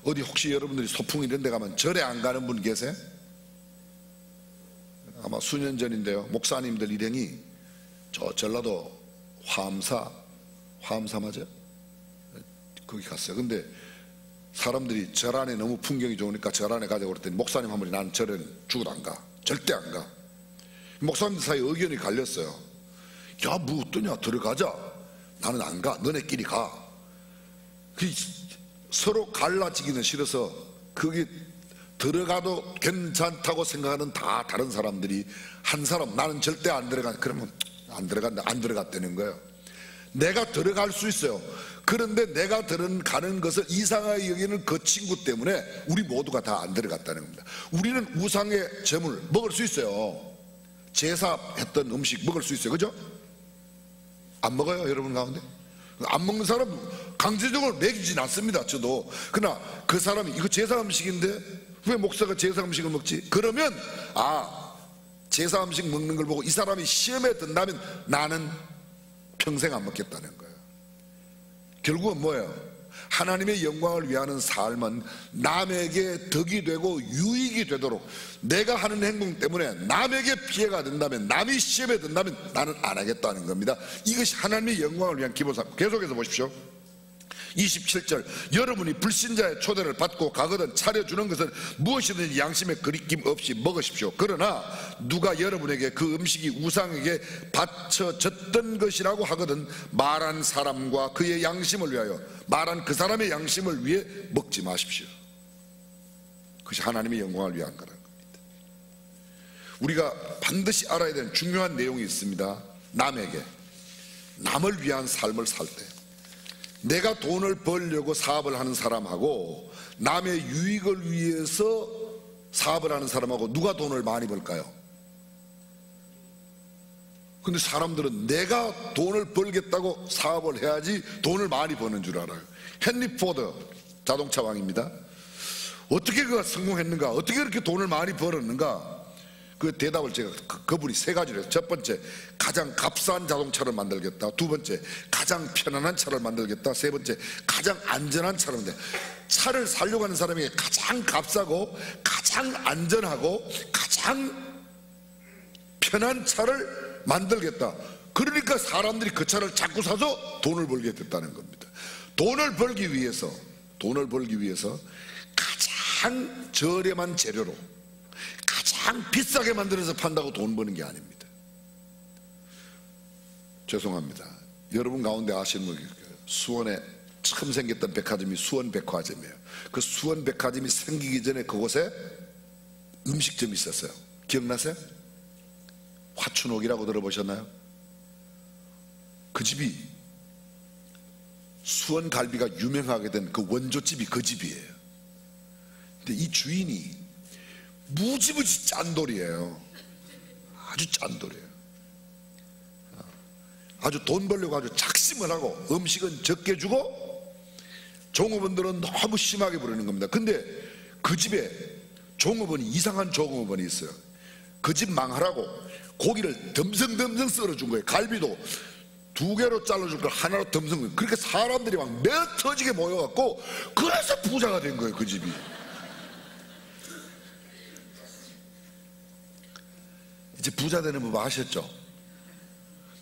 어디 혹시 여러분들이 소풍 이런 데 가면 절에 안 가는 분 계세요? 아마 수년 전인데요, 목사님들 일행이 저 전라도 화엄사 맞아요? 거기 갔어요. 근데 사람들이 절 안에 너무 풍경이 좋으니까 절 안에 가자고 그랬더니 목사님 한 분이 난 절은 죽어도 안 가, 절대 안 가. 목사님들 사이에 의견이 갈렸어요. 야, 뭐 어떠냐, 들어가자. 나는 안 가, 너네끼리 가. 서로 갈라지기는 싫어서 거기 들어가도 괜찮다고 생각하는 다 다른 사람들이 한 사람, 나는 절대 안 들어가. 그러면 안 들어갔다는 거예요. 내가 들어갈 수 있어요. 그런데 내가 들어가는 것을 이상하게 여기는 그 친구 때문에 우리 모두가 다 안 들어갔다는 겁니다. 우리는 우상의 제물 먹을 수 있어요. 제사했던 음식 먹을 수 있어요. 그죠? 안 먹어요, 여러분 가운데? 안 먹는 사람 강제적으로 먹이진 않습니다, 저도. 그러나 그 사람이 이거 제사 음식인데 왜 목사가 제사 음식을 먹지? 그러면 제사 음식 먹는 걸 보고 이 사람이 시험에 든다면 나는 평생 안 먹겠다는 거예요. 결국은 뭐예요? 하나님의 영광을 위하는 삶은 남에게 덕이 되고 유익이 되도록, 내가 하는 행동 때문에 남에게 피해가 된다면, 남이 시험에 든다면 나는 안 하겠다는 겁니다. 이것이 하나님의 영광을 위한 기본 삶. 계속해서 보십시오. 27절, 여러분이 불신자의 초대를 받고 가거든 차려주는 것은 무엇이든지 양심에 거리낌 없이 먹으십시오. 그러나 누가 여러분에게 그 음식이 우상에게 바쳐졌던 것이라고 하거든 말한 사람과 그의 양심을 위하여, 말한 그 사람의 양심을 위해 먹지 마십시오. 그것이 하나님의 영광을 위한 거라는 겁니다. 우리가 반드시 알아야 되는 중요한 내용이 있습니다. 남을 위한 삶을 살 때, 내가 돈을 벌려고 사업을 하는 사람하고 남의 유익을 위해서 사업을 하는 사람하고 누가 돈을 많이 벌까요? 근데 사람들은 내가 돈을 벌겠다고 사업을 해야지 돈을 많이 버는 줄 알아요. 헨리 포드 자동차 왕입니다. 어떻게 그가 성공했는가, 어떻게 그렇게 돈을 많이 벌었는가, 그 대답을 제가 그분이 세 가지로 해요. 첫 번째, 가장 값싼 자동차를 만들겠다. 두 번째, 가장 편안한 차를 만들겠다. 세 번째, 가장 안전한 차를 만들겠다. 차를 사려고 하는 사람에게 가장 값싸고 가장 안전하고 가장 편한 차를 만들겠다. 그러니까 사람들이 그 차를 자꾸 사서 돈을 벌게 됐다는 겁니다. 돈을 벌기 위해서 가장 저렴한 재료로 가장 비싸게 만들어서 판다고 돈 버는 게 아닙니다. 죄송합니다. 여러분 가운데 아시는 분, 수원에 처음 생겼던 백화점이 수원백화점이에요. 그 수원백화점이 생기기 전에 그곳에 음식점이 있었어요. 기억나세요? 화춘옥이라고 들어보셨나요? 그 집이 수원갈비가 유명하게 된 그 원조집이 그 집이에요. 근데 이 주인이 무지무지 짠돌이에요. 아주 짠돌이에요. 아주 돈 벌려고 아주 작심을 하고 음식은 적게 주고 종업원들은 너무 심하게 부르는 겁니다. 근데 그 집에 종업원이, 이상한 종업원이 있어요. 그 집 망하라고 고기를 덤성덤성 썰어준 거예요. 갈비도 2개로 잘라줄 걸 하나로 덤성. 그렇게 사람들이 막 매 터지게 모여갖고 그래서 부자가 된 거예요, 그 집이. 이제 부자 되는 법 아셨죠?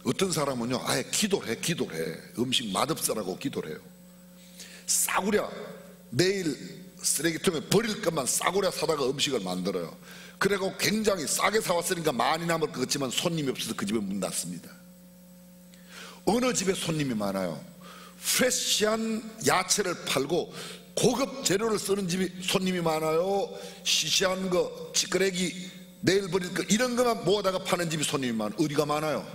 어떤 사람은요, 아예 기도를 해. 음식 맛없어라고 기도를 해요. 싸구려, 매일 쓰레기통에 버릴 것만 싸구려 사다가 음식을 만들어요. 그리고 굉장히 싸게 사왔으니까 많이 남을 것 같지만 손님이 없어서 그 집에 문 닫습니다. 어느 집에 손님이 많아요? 프레시한 야채를 팔고 고급 재료를 쓰는 집이 손님이 많아요? 시시한 거, 찌끄레기, 내일 버릴 거, 이런 것만 모아다가 파는 집이 손님이 많아요? 어디가 많아요?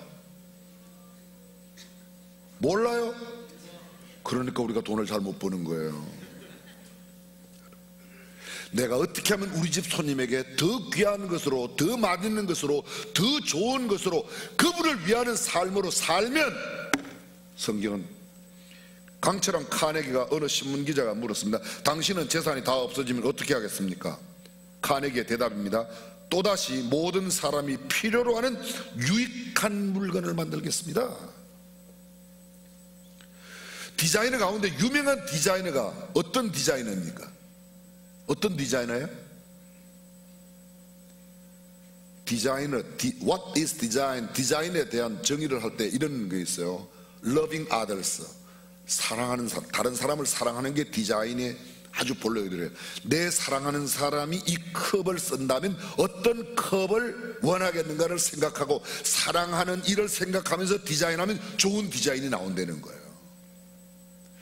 몰라요? 그러니까 우리가 돈을 잘 못 버는 거예요. 내가 어떻게 하면 우리 집 손님에게 더 귀한 것으로, 더 맛있는 것으로, 더 좋은 것으로 그분을 위하는 삶으로 살면, 성경은 강철한 카네기가 어느 신문기자가 물었습니다. 당신은 재산이 다 없어지면 어떻게 하겠습니까? 카네기의 대답입니다. 또다시 모든 사람이 필요로 하는 유익한 물건을 만들겠습니다. 디자이너 가운데 유명한 디자이너가 어떤 디자이너입니까? 어떤 디자이너예요? what is design? 디자인에 대한 정의를 할 때 이런 게 있어요. loving others. 사랑하는 사람, 다른 사람을 사랑하는 게 디자인의 아주 본래들이에요. 내 사랑하는 사람이 이 컵을 쓴다면 어떤 컵을 원하겠는가를 생각하고 사랑하는 일을 생각하면서 디자인하면 좋은 디자인이 나온다는 거예요.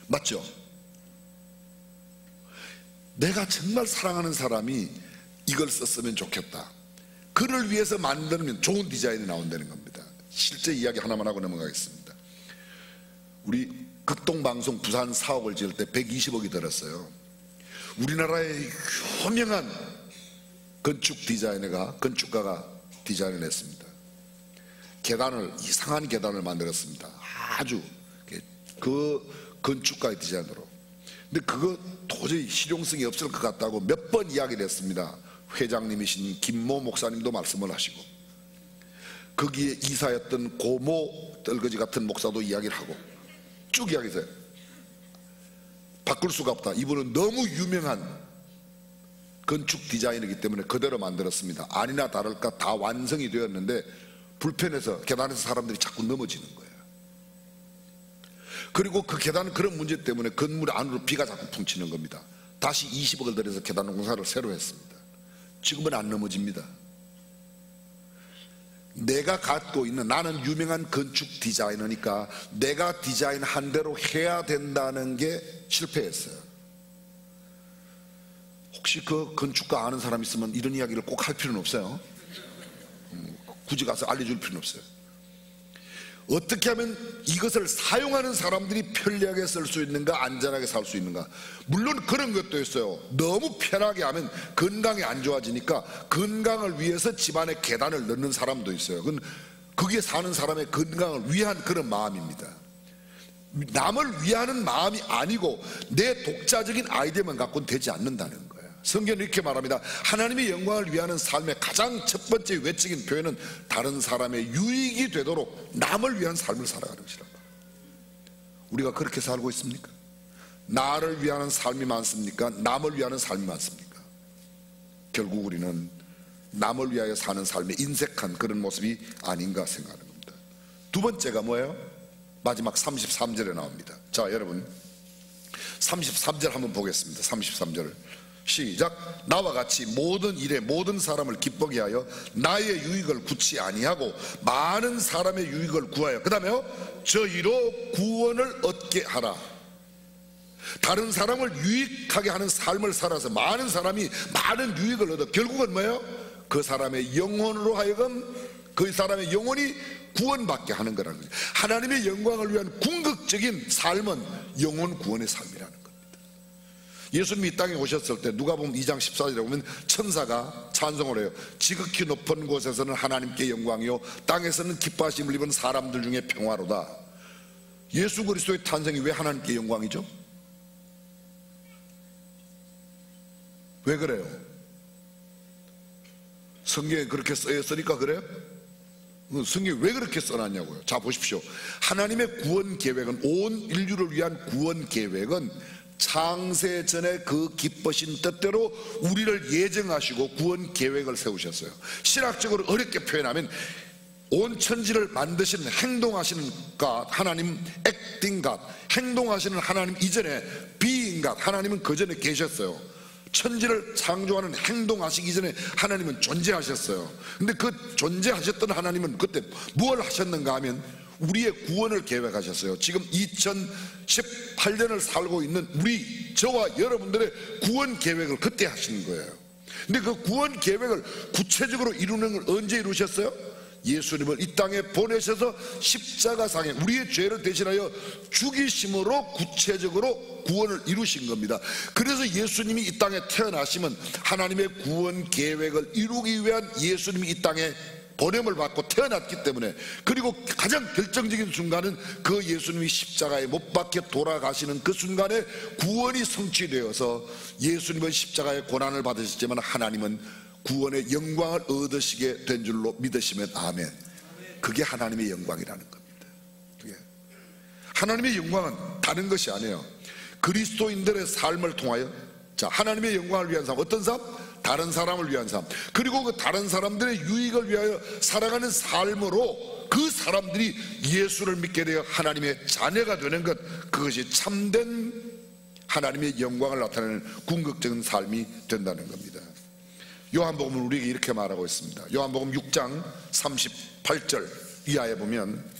맞죠? 내가 정말 사랑하는 사람이 이걸 썼으면 좋겠다. 그를 위해서 만들면 좋은 디자인이 나온다는 겁니다. 실제 이야기 하나만 하고 넘어가겠습니다. 우리 극동방송 부산 사옥을 지을 때 120억이 들었어요. 우리나라의 유명한 건축가가 디자인을 했습니다. 이상한 계단을 만들었습니다. 아주 그 건축가의 디자인으로. 근데 그거 도저히 실용성이 없을 것 같다고 몇 번 이야기를 했습니다. 회장님이신 김모 목사님도 말씀을 하시고, 거기에 이사였던 고모 떨거지 같은 목사도 이야기를 하고 쭉 이야기했어요. 바꿀 수가 없다. 이분은 너무 유명한 건축 디자이너이기 때문에 그대로 만들었습니다. 아니나 다를까 다 완성이 되었는데 불편해서 계단에서 사람들이 자꾸 넘어지는 거예요. 그리고 그 계단은 그런 문제 때문에 건물 안으로 비가 자꾸 풍치는 겁니다. 다시 20억을 들여서 계단 공사를 새로 했습니다. 지금은 안 넘어집니다. 내가 갖고 있는, 나는 유명한 건축 디자이너니까 내가 디자인한 대로 해야 된다는 게 실패했어요. 혹시 그 건축가 아는 사람 있으면 이런 이야기를 꼭 할 필요는 없어요. 굳이 가서 알려줄 필요는 없어요. 어떻게 하면 이것을 사용하는 사람들이 편리하게 쓸 수 있는가, 안전하게 살 수 있는가. 물론 그런 것도 있어요. 너무 편하게 하면 건강이 안 좋아지니까 건강을 위해서 집안에 계단을 넣는 사람도 있어요. 그건 거기에 사는 사람의 건강을 위한 그런 마음입니다. 남을 위하는 마음이 아니고 내 독자적인 아이디어만 갖고는 되지 않는다는 거예요. 성경은 이렇게 말합니다. 하나님의 영광을 위하는 삶의 가장 첫 번째 외적인 표현은 다른 사람의 유익이 되도록 남을 위한 삶을 살아가는 것이라고. 우리가 그렇게 살고 있습니까? 나를 위하는 삶이 많습니까? 남을 위하는 삶이 많습니까? 결국 우리는 남을 위하여 사는 삶에 인색한 그런 모습이 아닌가 생각하는 겁니다. 두 번째가 뭐예요? 마지막 33절에 나옵니다. 자, 여러분 33절 한번 보겠습니다. 33절을 시작. 나와 같이 모든 일에 모든 사람을 기쁘게 하여 나의 유익을 구치 아니하고 많은 사람의 유익을 구하여, 그 다음에요, 저희로 구원을 얻게 하라. 다른 사람을 유익하게 하는 삶을 살아서 많은 사람이 많은 유익을 얻어 결국은 뭐예요? 그 사람의 영혼으로 하여금 그 사람의 영혼이 구원받게 하는 거라는 거죠. 하나님의 영광을 위한 궁극적인 삶은 영혼 구원의 삶이라는 거예요. 예수님이 이 땅에 오셨을 때 누가복음 2장 14절에 보면 천사가 찬송을 해요. 지극히 높은 곳에서는 하나님께 영광이요 땅에서는 기뻐하심을 입은 사람들 중에 평화로다. 예수 그리스도의 탄생이 왜 하나님께 영광이죠? 왜 그래요? 성경에 그렇게 써있으니까 그래요? 성경이 왜 그렇게 써놨냐고요. 자, 보십시오. 하나님의 구원 계획은, 온 인류를 위한 구원 계획은 창세 전에 그 기쁘신 뜻대로 우리를 예정하시고 구원 계획을 세우셨어요. 신학적으로 어렵게 표현하면 온 천지를 만드시는, 행동하시는 God, 하나님 acting God, 행동하시는 하나님 이전에 being God, 하나님은 그 전에 계셨어요. 천지를 창조하는, 행동하시기 전에 하나님은 존재하셨어요. 근데 그 존재하셨던 하나님은 그때 무엇을 하셨는가 하면 우리의 구원을 계획하셨어요. 지금 2018년을 살고 있는 우리, 저와 여러분들의 구원 계획을 그때 하시는 거예요. 근데 그 구원 계획을 구체적으로 이루는 걸 언제 이루셨어요? 예수님을 이 땅에 보내셔서 십자가상에 우리의 죄를 대신하여 죽이심으로 구체적으로 구원을 이루신 겁니다. 그래서 예수님이 이 땅에 태어나시면 하나님의 구원 계획을 이루기 위한 예수님이 이 땅에 보냄을 받고 태어났기 때문에, 그리고 가장 결정적인 순간은 그 예수님이 십자가에 못 박혀 돌아가시는 그 순간에 구원이 성취되어서 예수님은 십자가의 고난을 받으셨지만 하나님은 구원의 영광을 얻으시게 된 줄로 믿으시면 아멘. 그게 하나님의 영광이라는 겁니다. 그게 하나님의 영광은 다른 것이 아니에요. 그리스도인들의 삶을 통하여, 자, 하나님의 영광을 위한 삶, 어떤 삶? 다른 사람을 위한 삶, 그리고 그 다른 사람들의 유익을 위하여 살아가는 삶으로 그 사람들이 예수를 믿게 되어 하나님의 자녀가 되는 것, 그것이 참된 하나님의 영광을 나타내는 궁극적인 삶이 된다는 겁니다. 요한복음은 우리에게 이렇게 말하고 있습니다. 요한복음 6장 38절 이하에 보면,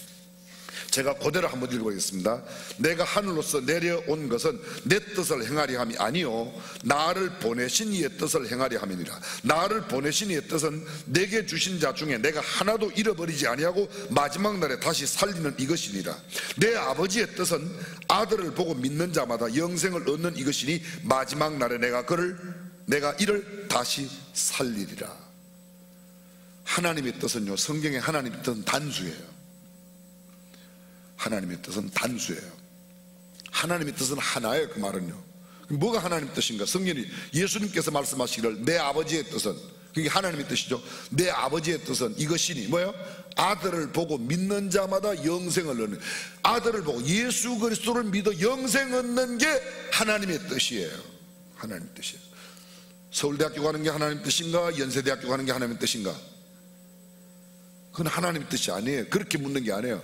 제가 그대로 한번 읽어보겠습니다. 내가 하늘로서 내려온 것은 내 뜻을 행하려 함이 아니요 나를 보내신 이의 뜻을 행하려 함이니라. 나를 보내신 이의 뜻은 내게 주신 자 중에 내가 하나도 잃어버리지 아니하고 마지막 날에 다시 살리는 이것이니라. 내 아버지의 뜻은 아들을 보고 믿는 자마다 영생을 얻는 이것이니 마지막 날에 내가 이를 다시 살리리라. 하나님의 뜻은요, 성경에 하나님의 뜻은 단수예요. 하나님의 뜻은 단수예요. 하나님의 뜻은 하나예요. 그 말은요, 뭐가 하나님의 뜻인가? 성경이 예수님께서 말씀하시기를 내 아버지의 뜻은, 그게 하나님의 뜻이죠. 내 아버지의 뜻은 이것이니 뭐예요? 아들을 보고 믿는 자마다 영생을 얻는, 아들을 보고 예수 그리스도를 믿어 영생 얻는 게 하나님의 뜻이에요. 하나님의 뜻이에요. 서울대학교 가는 게 하나님의 뜻인가? 연세대학교 가는 게 하나님의 뜻인가? 그건 하나님의 뜻이 아니에요. 그렇게 묻는 게 아니에요.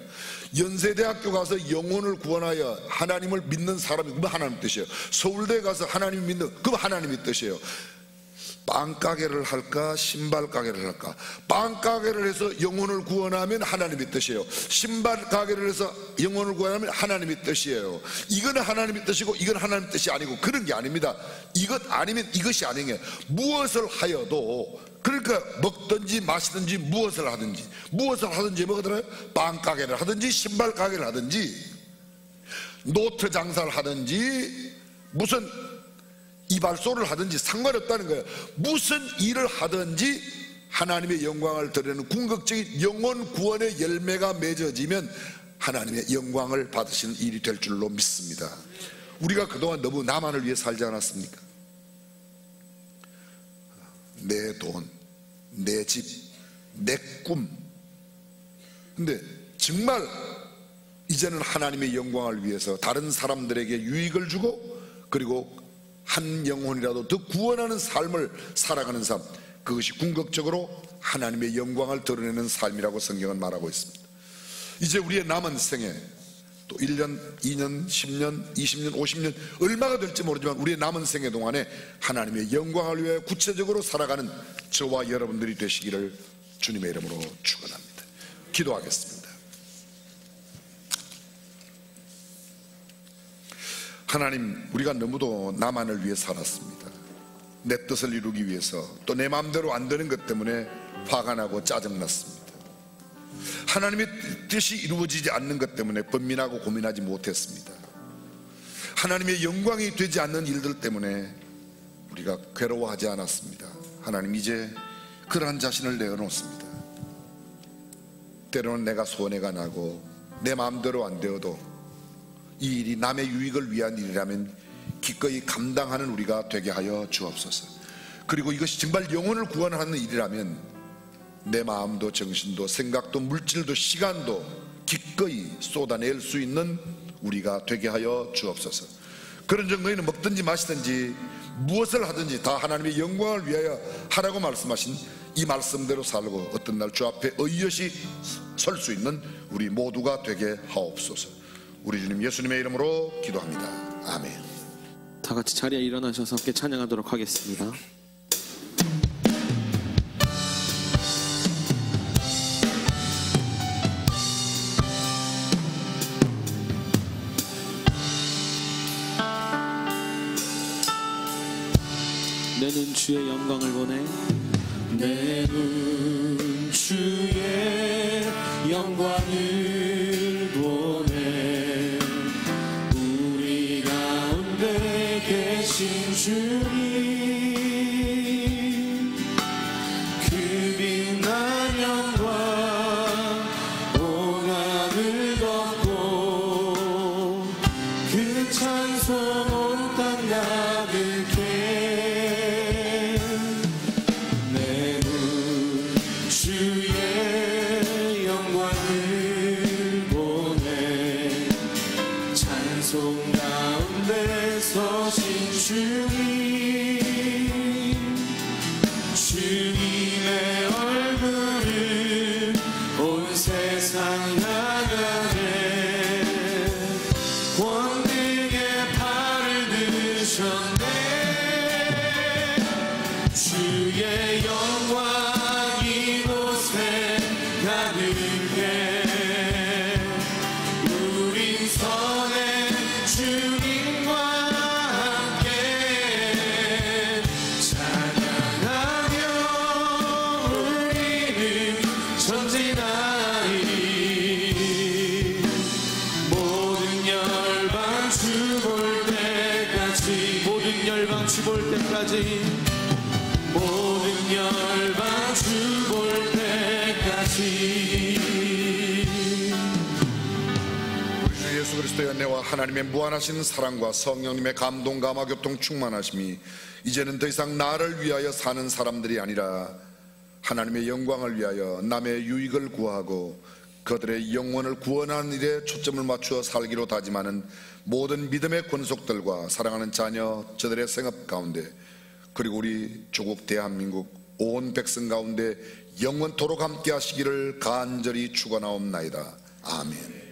연세대학교 가서 영혼을 구원하여 하나님을 믿는 사람이 그건 하나님의 뜻이에요. 서울대 가서 하나님을 믿는, 그건 하나님의 뜻이에요. 빵가게를 할까 신발 가게를 할까? 빵가게를 해서 영혼을 구원하면 하나님의 뜻이에요. 신발 가게를 해서 영혼을 구원하면 하나님의 뜻이에요. 이건 하나님의 뜻이고 이건 하나님의 뜻이 아니고 그런 게 아닙니다. 이것 아니면 이것이 아닌 게, 무엇을 하여도, 그러니까 먹든지 마시든지 무엇을 하든지 뭐가 들어요? 빵가게를 하든지 신발 가게를 하든지 노트 장사를 하든지 무슨 이발소를 하든지 상관없다는 거예요. 무슨 일을 하든지 하나님의 영광을 드리는 궁극적인 영혼 구원의 열매가 맺어지면 하나님의 영광을 받으시는 일이 될 줄로 믿습니다. 우리가 그동안 너무 나만을 위해 살지 않았습니까? 내 돈, 내 집, 내 꿈. 근데 정말 이제는 하나님의 영광을 위해서 다른 사람들에게 유익을 주고, 그리고 한 영혼이라도 더 구원하는 삶을 살아가는 삶, 그것이 궁극적으로 하나님의 영광을 드러내는 삶이라고 성경은 말하고 있습니다. 이제 우리의 남은 생에 또 1년, 2년, 10년, 20년, 50년 얼마가 될지 모르지만 우리의 남은 생애 동안에 하나님의 영광을 위해 구체적으로 살아가는 저와 여러분들이 되시기를 주님의 이름으로 축원합니다. 기도하겠습니다. 하나님, 우리가 너무도 나만을 위해 살았습니다. 내 뜻을 이루기 위해서, 또 내 마음대로 안 되는 것 때문에 화가 나고 짜증났습니다. 하나님의 뜻이 이루어지지 않는 것 때문에 번민하고 고민하지 못했습니다. 하나님의 영광이 되지 않는 일들 때문에 우리가 괴로워하지 않았습니다. 하나님, 이제 그러한 자신을 내어놓습니다. 때로는 내가 손해가 나고 내 마음대로 안 되어도 이 일이 남의 유익을 위한 일이라면 기꺼이 감당하는 우리가 되게 하여 주옵소서. 그리고 이것이 정말 영혼을 구원하는 일이라면 내 마음도 정신도 생각도 물질도 시간도 기꺼이 쏟아낼 수 있는 우리가 되게 하여 주옵소서. 그런 적 너희는 먹든지 마시든지 무엇을 하든지 다 하나님의 영광을 위하여 하라고 말씀하신 이 말씀대로 살고 어떤 날 주 앞에 의젓이 설 수 있는 우리 모두가 되게 하옵소서. 우리 주님 예수님의 이름으로 기도합니다. 아멘. 다 같이 자리에 일어나셔서 함께 찬양하도록 하겠습니다. 내 눈 주의 영광을 보내, 내 눈 주의 영광을 보내, 우리 가운데 계신 주님, 그 빛난 영광 온 하늘 덮고 그 찬송 온 땅 가득해. 주의 영광을 가득해 우린 선의 주님과 함께 찬양하며 우리는 전진하리 모든 열방 주볼 때까지 모든 열방 주볼 때까지 모든 열방 주볼 때까지 우리 주 예수 그리스도의 은혜와 하나님의 무한하신 사랑과 성령님의 감동 감화 교통 충만하심이 이제는 더 이상 나를 위하여 사는 사람들이 아니라 하나님의 영광을 위하여 남의 유익을 구하고 그들의 영혼을 구원하는 일에 초점을 맞추어 살기로 다짐하는 모든 믿음의 권속들과 사랑하는 자녀 저들의 생업 가운데 그리고 우리 조국 대한민국 온 백성 가운데 영원토록 함께 하시기를 간절히 축원하옵나이다. 아멘.